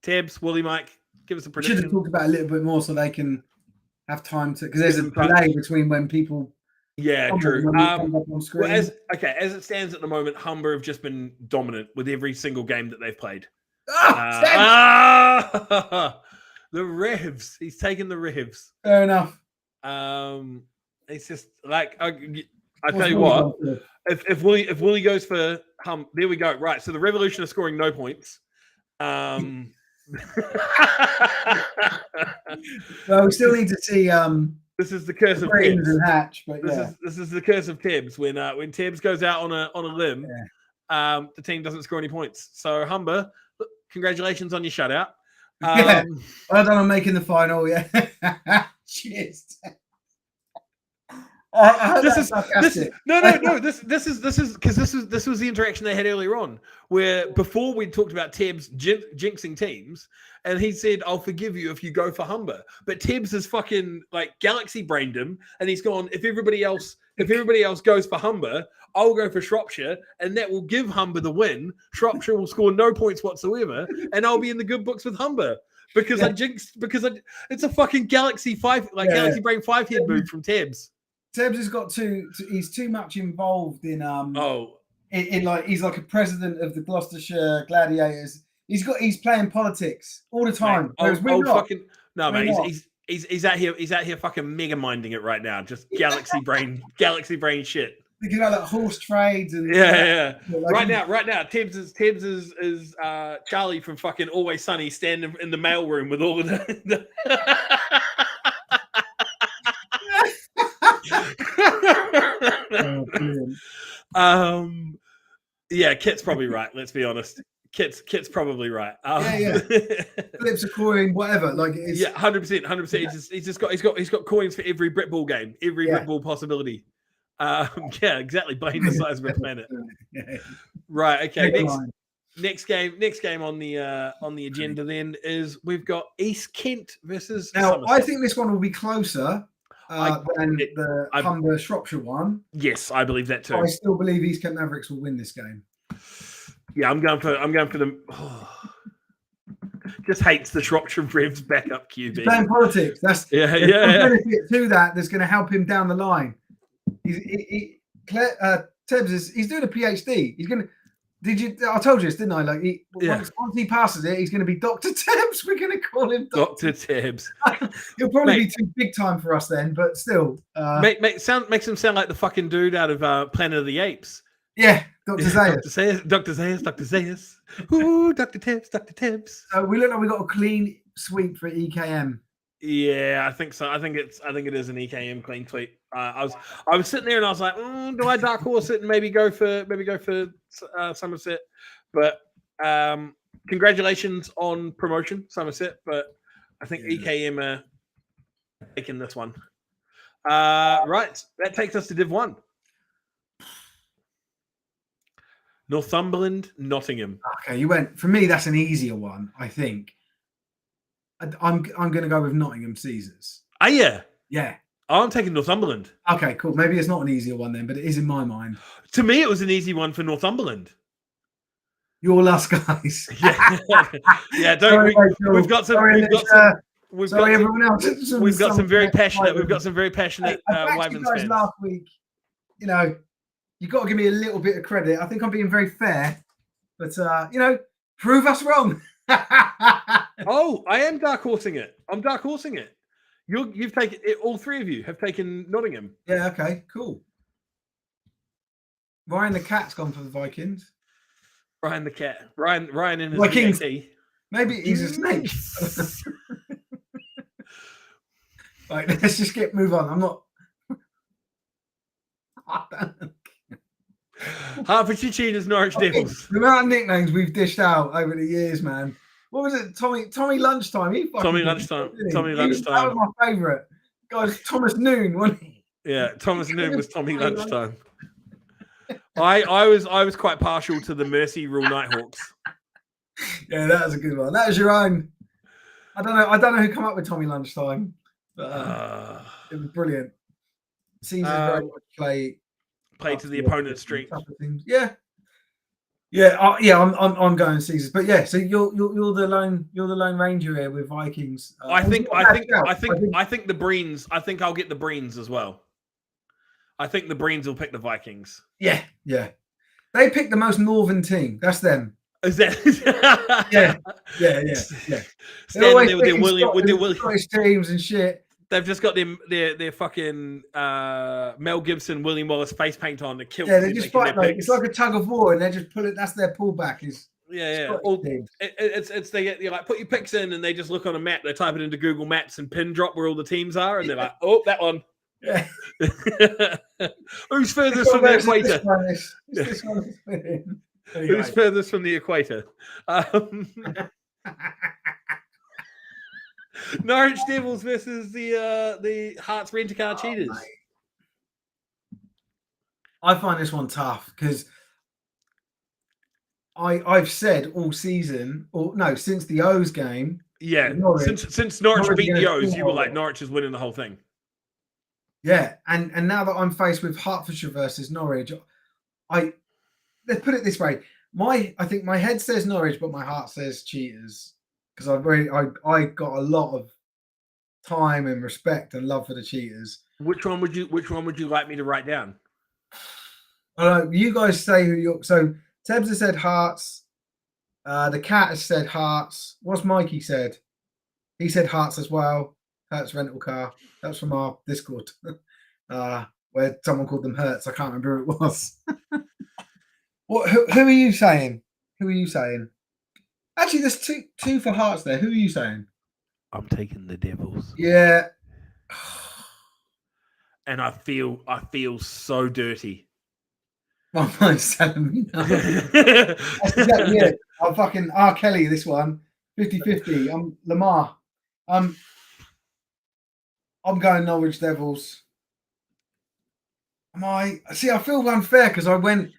Tibbs, Willie Mike, give us a We prediction. should have talked about it a little bit more so they can have time to, because there's a delay between when people. Yeah, true. On screen. As it stands at the moment, Humber have just been dominant with every single game that they've played. The revs. He's taken the revs. Fair enough. It's just like I tell you what. If Willie goes for there we go. Right. So the Revolution are scoring no points. Well, we still need to see. This is the curse of Tibbs Tibbs. And Hatch, but This is the curse of Tibbs. When Tibbs goes out on a limb, the team doesn't score any points. So Humber, congratulations on your shutout. Well done on making the final. Yeah. Cheers. This is because this was the interaction they had earlier on, where before we talked about Tibbs jinxing teams, and he said, "I'll forgive you if you go for Humber," but Tibbs has fucking like galaxy brained him, and he's gone. If everybody else goes for Humber, I'll go for Shropshire, and that will give Humber the win. Shropshire will score no points whatsoever, and I'll be in the good books with Humber because I jinxed it's a fucking galaxy brain 5-head move from Tibbs. Tibbs has got he's too much involved in he's like a president of the Gloucestershire Gladiators. He's playing politics all the time. He's out here fucking mega minding it right now. Just galaxy brain shit. Thinking about like horse trades and Right now, Tibbs is Charlie from fucking Always Sunny standing in the mailroom with all of the Kit's probably right. Let's be honest. Kit's probably right. Flips a coin, whatever. Like it is. 100%. He's got coins for every Brit Ball game, every Brit Ball possibility. Exactly. Blame the size of a planet. Right. Okay. Next game on the agenda then is we've got East Kent versus. Now Somerset. I think this one will be closer. Than the Humber Shropshire one. Yes, I believe that too. I still believe East Kent Mavericks will win this game. Yeah, I'm going for them. Just hates the Shropshire Revs backup QB. Playing politics. That's benefit to that. That's going to help him down the line. Tibbs he's doing a PhD. He's going to. I told you this, didn't I? Like, once he passes it, he's going to be Dr. Tibbs. We're going to call him Dr. Tibbs. He'll probably be too big time for us then, but still. Makes him sound like the fucking dude out of Planet of the Apes. Yeah, Dr. Zayas. Dr. Zayas. Ooh, Dr. Tibbs. So we look like we got a clean sweep for EKM. Yeah, I think so. I think it is an EKM clean sweep. I was sitting there and I was like, do I dark horse it and maybe go for Somerset? But congratulations on promotion, Somerset. But I think EKM are taking this one. Right, that takes us to Div 1. Northumberland, Nottingham. Okay, you went for me. That's an easier one, I think. I'm going to go with Nottingham Caesars. Oh yeah, yeah. I'm taking Northumberland. Okay, cool. Maybe it's not an easier one then, but it is in my mind. To me, it was an easy one for Northumberland. You're last guys. Yeah. We've got some very passionate Wyverns fans. Last week, you got to give me a little bit of credit. I think I'm being very fair, but prove us wrong. Oh, I am dark horsing it. I'm dark horsing it. You've taken it. All three of you have taken Nottingham. Yeah. Okay. Cool. Ryan the Cat's gone for the Vikings. Ryan the Cat. Ryan in his Vikings. VAT. Maybe he's a snake. Right. Let's just move on. I'm not. Hertfordshire Cheetahs, Norwich Devils. The amount of nicknames we've dished out over the years, man. What was it? Tommy Lunchtime. Tommy Lunchtime. That was my favourite. Guys, Thomas Noon, wasn't he? Yeah, Thomas Noon was Tommy Lunchtime. I was quite partial to the Mercy Rule Nighthawks. Yeah, that was a good one. That was your own. I don't know who come up with Tommy Lunchtime, but it was brilliant. Caesar's very much play to the opponent's strength. Yeah. Yeah. I'm going Caesars, but yeah. So you're the lone ranger here with Vikings. I think the Breens. I think I'll get the Breens as well. I think the Breens will pick the Vikings. Yeah. They picked the most northern team. That's them. Is that? Yeah. Standing there with their Scottish teams and shit. They've just got their fucking Mel Gibson, William Wallace face paint on. The kilt. Yeah, they just fight like it's like a tug of war, and they just pull it. That's their pullback. Is It's they get like put your picks in, and they just look on a map. They type it into Google Maps and pin drop where all the teams are, and they're like, oh, that one. Yeah. Who's furthest from the equator? Who's furthest from the equator? Norwich Devils versus the Hearts Rent-A-Car Cheaters. I find this one tough because I've said all season, since the O's game. Yeah, since Norwich beat the O's, you were like Norwich is winning the whole thing. Yeah, and now that I'm faced with Hertfordshire versus Norwich, let's put it this way: I think my head says Norwich, but my heart says Cheaters because I got a lot of time and respect and love for the Cheaters. Which one would you like me to write down? You guys say who you're. So Tebs has said Hearts. The Cat has said Hearts. What's Mikey said? He said Hearts as well. Hertz rental car. That's from our Discord, where someone called them Hertz. I can't remember who it was. Who are you saying? Actually, there's two for Hearts there. Who are you saying? I'm taking the Devils. Yeah. And I feel so dirty. My mind's telling me no. That's exactly it. I'm fucking R. Kelly, this one. 50-50. I'm Lamar. I'm going Norwich Devils. I feel unfair because I went.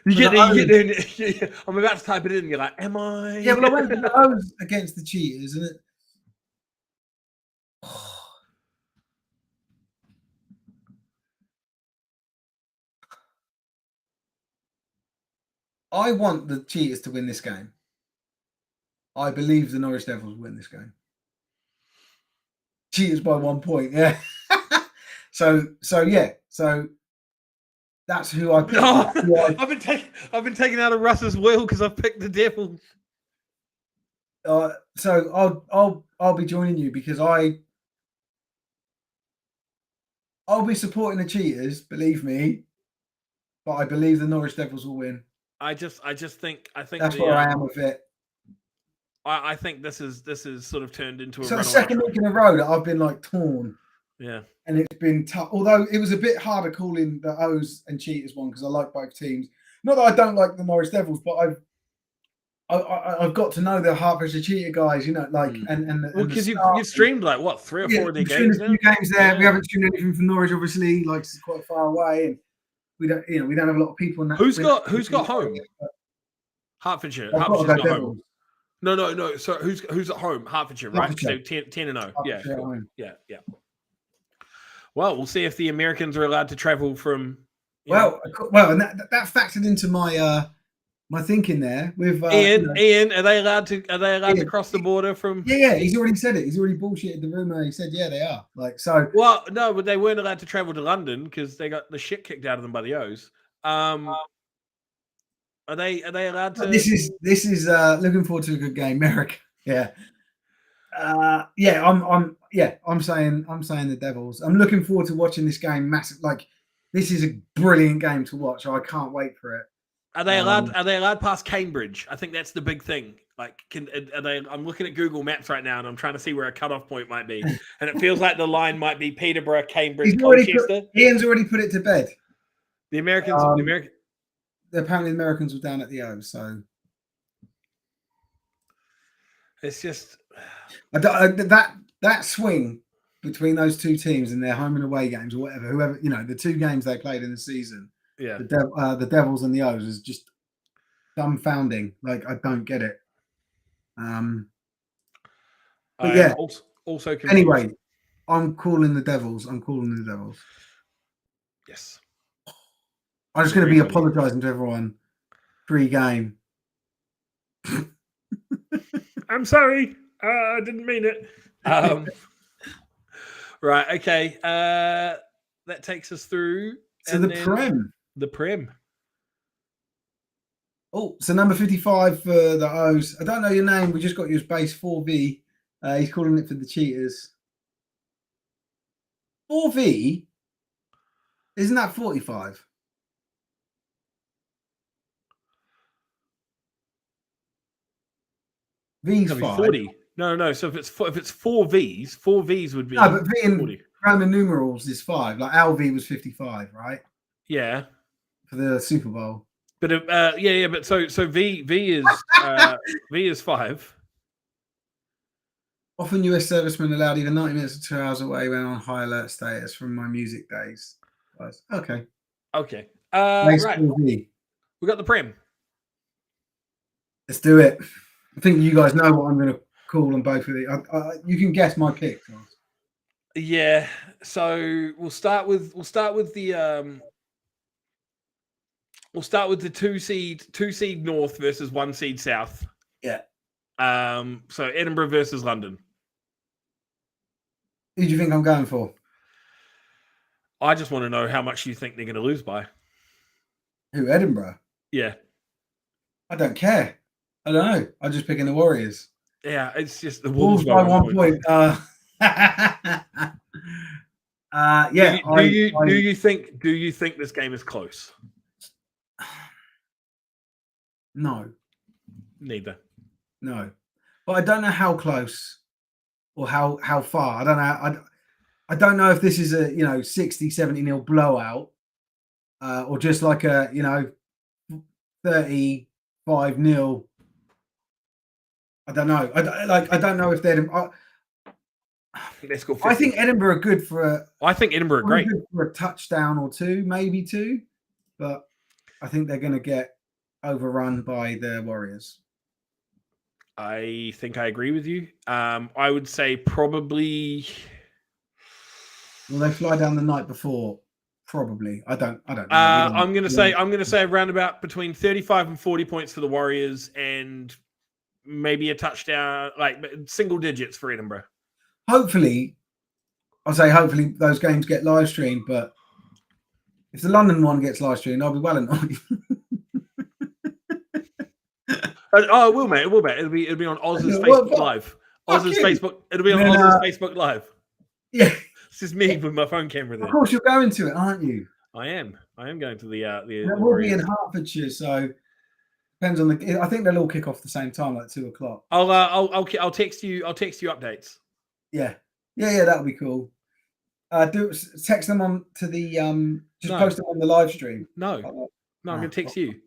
You get there. I'm about to type it in. And you're like, am I? Yeah, but I went for the O's against the Cheaters, and I want the Cheaters to win this game. I believe the Norwich Devils will win this game. Cheaters by 1 point, yeah. So that's who I picked. Oh, I've been taken out of Russ's will because I've picked the Devils. So I'll be joining you because I'll be supporting the Cheaters, believe me, but I believe the Norwich Devils will win. I think that's where I am with it. I think this is sort of turned into a. So the second week in a row that I've been like torn. Yeah. And it's been tough. Although it was a bit harder calling the O's and Cheaters one because I like both teams. Not that I don't like the Norwich Devils, but I've got to know the Hertfordshire Cheater guys, because you've streamed like what 3 or 4 of their games now? A few games there. Yeah. We haven't streamed anything from Norwich, obviously, like it's quite far away, and we don't have a lot of people in that. Who's got home? Hertfordshire. Hertfordshire's got home. No. So who's at home? Hertfordshire, right? So 10-0. Yeah, cool. Yeah. Well, we'll see if the Americans are allowed to travel from. Well, and that factored into my my thinking there with Ian. Are they allowed to cross the border from? Yeah. He's already said it. He's already bullshitted the rumor. He said, yeah, they are. Well, no, but they weren't allowed to travel to London because they got the shit kicked out of them by the O's. Are they allowed to? This is looking forward to a good game, Merrick. Yeah. I'm saying the Devils. I'm looking forward to watching this game. Massive, this is a brilliant game to watch. I can't wait for it. Are they allowed past Cambridge? I think that's the big thing. I'm looking at Google Maps right now, and I'm trying to see where a cutoff point might be. And it feels like the line might be Peterborough, Cambridge, Colchester. Ian's already put it to bed. The Americans. Apparently, the Americans were down at the O. So it's just that swing between those two teams in their home and away games, or whoever the 2 games they played in the season. Yeah, the Devils and the O's is just dumbfounding. I don't get it. But yeah. Also confused. Anyway, I'm calling the Devils. Yes. I'm just going to be apologising to everyone pre-game. I'm sorry. I didn't mean it. Right. Okay. That takes us through. So the Prem. The Prem. Oh, so number 55 for the O's. I don't know your name. We just got you as base 4V. He's calling it for the Cheaters. 4V? Isn't that 45? V's 5. 40. No. So if it's 4 V's, 4 V's would be. No, but V in 40. Roman numerals is 5. Like LV was 55, right? Yeah. For the Super Bowl. But but so V is V is 5. Often US servicemen allowed even 90 minutes or 2 hours away when on high alert status from my music days. Okay. Okay. Right. We got the Prem. Let's do it. I think you guys know what I'm going to call on both of these. You can guess my pick. Yeah. So we'll start with the 2 seed North versus 1 seed South. Yeah. So Edinburgh versus London. Who do you think I'm going for? I just want to know how much you think they're going to lose by. Who, Edinburgh? Yeah. I don't care. I don't know. I'm just picking the Warriors. Yeah, it's just the Wolves by 1 point. Yeah. Do you think this game is close? No. Neither. No. But I don't know how close or how far. I don't know. I don't know if this is a 60-70 blowout or just like a 35-0. I don't know. I don't know if they're. Let's go. 50. I think Edinburgh are good for. I think Edinburgh are great for a touchdown or 2, maybe 2, but I think they're going to get overrun by the Warriors. I think I agree with you. I would say probably. Will they fly down the night before? Probably. I don't know. I'm going to say around about between 35 and 40 points for the Warriors and maybe a touchdown, like single digits for Edinburgh. Hopefully those games get live streamed, but if the London one gets live streamed, I'll be well annoyed. It will, mate. It will, mate. It'll be on Oz's Facebook Live. Oz's Facebook. It'll be on Oz's Facebook Live. Yeah. This is me with my phone camera there. Of course, you're going to it, aren't you? I am going to the. That will be in Hertfordshire, so depends on the. I think they'll all kick off at the same time, like 2:00. I'll text you. I'll text you updates. Yeah. That'll be cool. Text them on to the post them on the live stream. No, I'm going to text you.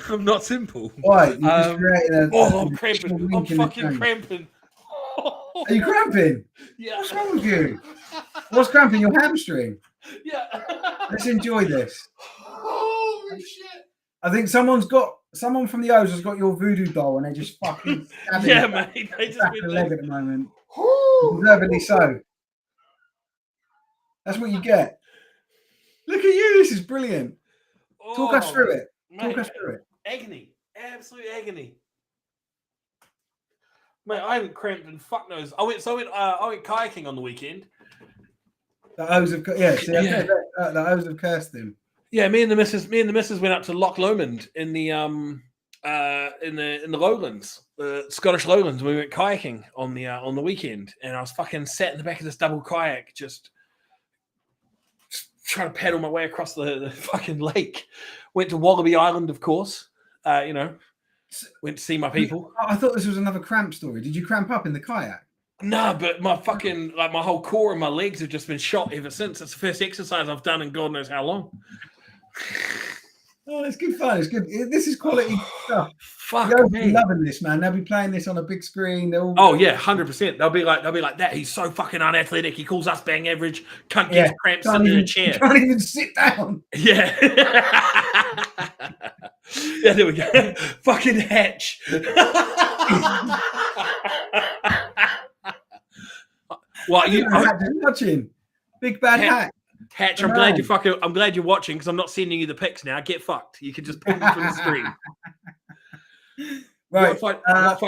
I'm not simple. Why? I'm cramping. I'm fucking cramping. Are you cramping? Yeah. What's wrong with you? What's cramping? Your hamstring? Yeah. Let's enjoy this. Holy shit. I think someone from the O's has got your voodoo doll and they're just fucking mate. They just been leg at the moment. Deservedly so. That's what you get. Look at you. This is brilliant. Talk us through it. Agony. Absolute agony. Mate, I haven't cramped in fuck knows. I went kayaking on the weekend. The O's have the O's have cursed him. Yeah, me and the missus went up to Loch Lomond in the lowlands, the Scottish lowlands. We went kayaking on the weekend, and I was fucking sat in the back of this double kayak, just trying to paddle my way across the fucking lake. Went to Wallaby Island, of course. Went to see my people. I thought this was another cramp story. Did you cramp up in the kayak? No, but my fucking my whole core and my legs have just been shot ever since. It's the first exercise I've done in God knows how long. Oh, it's good fun. It's good. This is quality stuff. Fuck They'll me. be loving this, man. They'll be playing this on a big screen. 100%. They'll be like that. He's so fucking unathletic. He calls us bang average. Cunt gets cramps in a chair. Can't even sit down. Yeah. Yeah, there we go. Fucking Hatch. What you watching? Big bad Hatch. Hatch, I'm glad you're watching because I'm not sending you the pics now. Get fucked. You can just pull them from the screen. Right. What if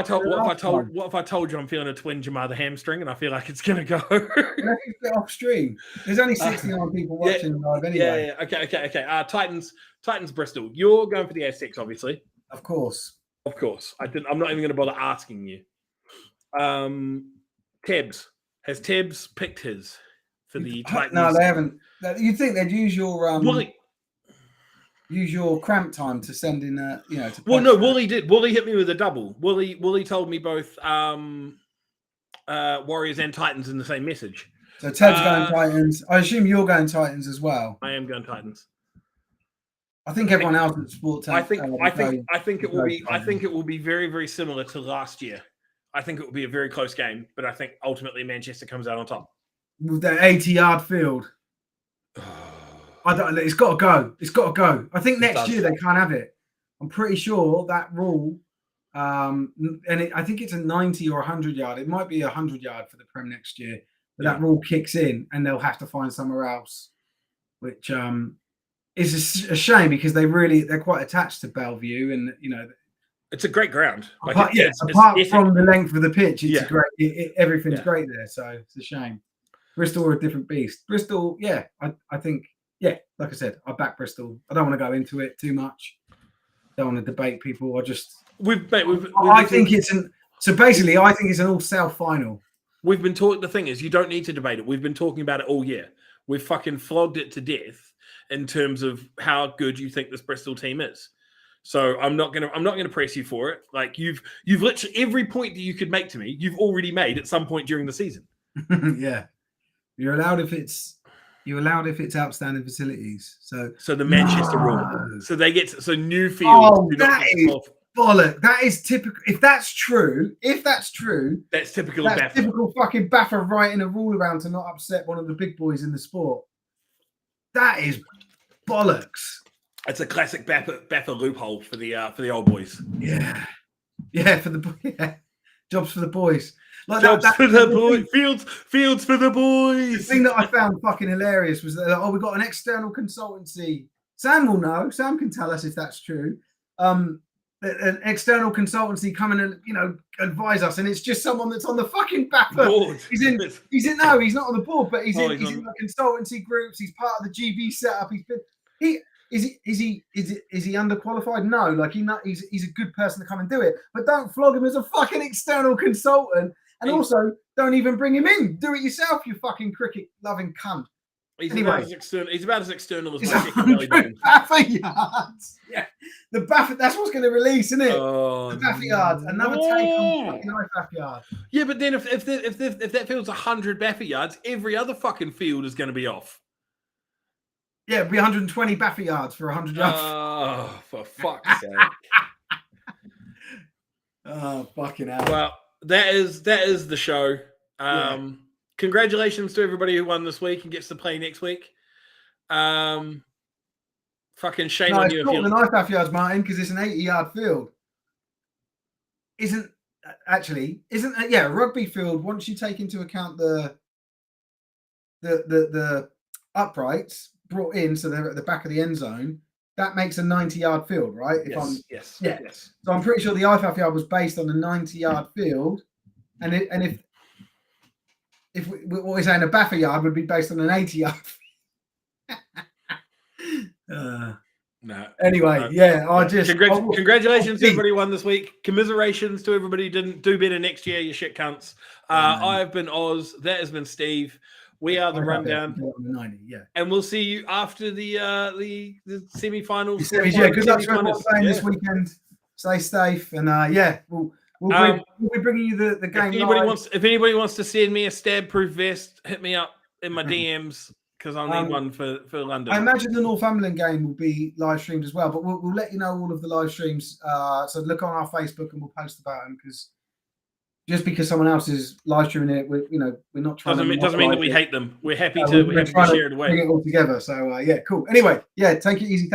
I told you I'm feeling a twinge in my other hamstring and I feel like it's gonna go? Get off stream. There's only 69 people watching live anyway. Yeah. Okay. Titans Bristol. You're going for the Aztecs, obviously. Of course. I'm not even going to bother asking you. Tebs. Has Tebs picked his for the Titans? No, they haven't. You'd think they'd use your use your cramp time to send in Wooly did. Wooly hit me with a double. Wooly told me both Warriors and Titans in the same message. So Ted's going Titans. I assume you're going Titans as well. I am going Titans. I think everyone else at Sports. I think it will be very, very similar to last year. I think it will be a very close game, but I think ultimately Manchester comes out on top. With that 80-yard field. It's got to go. It's got to go. I think next year they can't have it. I'm pretty sure that rule, I think it's a 90 or 100-yard. It might be 100-yard for the Prem next year, but that rule kicks in and they'll have to find somewhere else, which is a shame because they're quite attached to Bellevue, and it's a great ground. Apart from the length of the pitch, it's great. Everything's great there, so it's a shame. Bristol are a different beast. Bristol, I think. Yeah, like I said, I back Bristol. I don't want to go into it too much. Don't want to debate people. I think it's an all-South final. We've been talking. The thing is, you don't need to debate it. We've been talking about it all year. We've fucking flogged it to death in terms of how good you think this Bristol team is. So I'm not gonna press you for it. Like you've literally every point that you could make to me, you've already made at some point during the season. Yeah, you're allowed if it's outstanding facilities. So the Manchester rule. So they get new fields. Oh, that is bollock. That is typical. If that's true, that's typical. That's typical fucking Baffa writing a rule around to not upset one of the big boys in the sport. That is bollocks. It's a classic Baffa loophole for the old boys. Yeah, for the jobs for the boys. Like Jobs for the boys, fields for the boys. The thing that I found fucking hilarious was that we got an external consultancy. Sam will know. Sam can tell us if that's true. An external consultancy coming and advise us, and it's just someone that's on the fucking board. He's not on the board, but he's in the consultancy groups. He's part of the GB setup. Is he underqualified? No, like he's a good person to come and do it, but don't flog him as a fucking external consultant. And also, don't even bring him in. Do it yourself, you fucking cricket-loving cunt. He's about as external as my Baffa yards. Yeah, the Baffa. That's what's going to release, isn't it? The Baffa yards. Another take on fucking Baffa yard. Yeah, but then if that field's 100 Baffa yards, every other fucking field is going to be off. Yeah, it'd be 120 Baffa yards for 100 yards. Oh, for fuck's sake! Oh, fucking hell. Well. That is the show. Congratulations to everybody who won this week and gets to play next week. Fucking shame on you. It's not the knife half yards, Martin, because it's an 80-yard field. Isn't a rugby field, once you take into account the uprights brought in, so they're at the back of the end zone, that makes a 90-yard field, right? Yes. So I'm pretty sure the IFAF yard was based on a 90-yard field, and if what we're saying, a Baffa yard would be based on an 80-yard. No. Anyway, congratulations to everybody who won this week. Commiserations to everybody who didn't do better next year. You shit cunts. I've been Oz. That has been Steve. We are the Rundown, and we'll see you after the semi-finals. Good luck to everyone playing this weekend. Stay safe, and we'll be bringing you the game. If anybody wants to send me a stab-proof vest, hit me up in my DMs because I'll need one for London. I imagine the Northumberland game will be live streamed as well, but we'll let you know all of the live streams. So look on our Facebook, and we'll post about them because. Just because someone else is live streaming it, we're not trying. Doesn't mean that we hate them. We're happy to share it away. Bring it all together. So cool. Anyway, take it easy.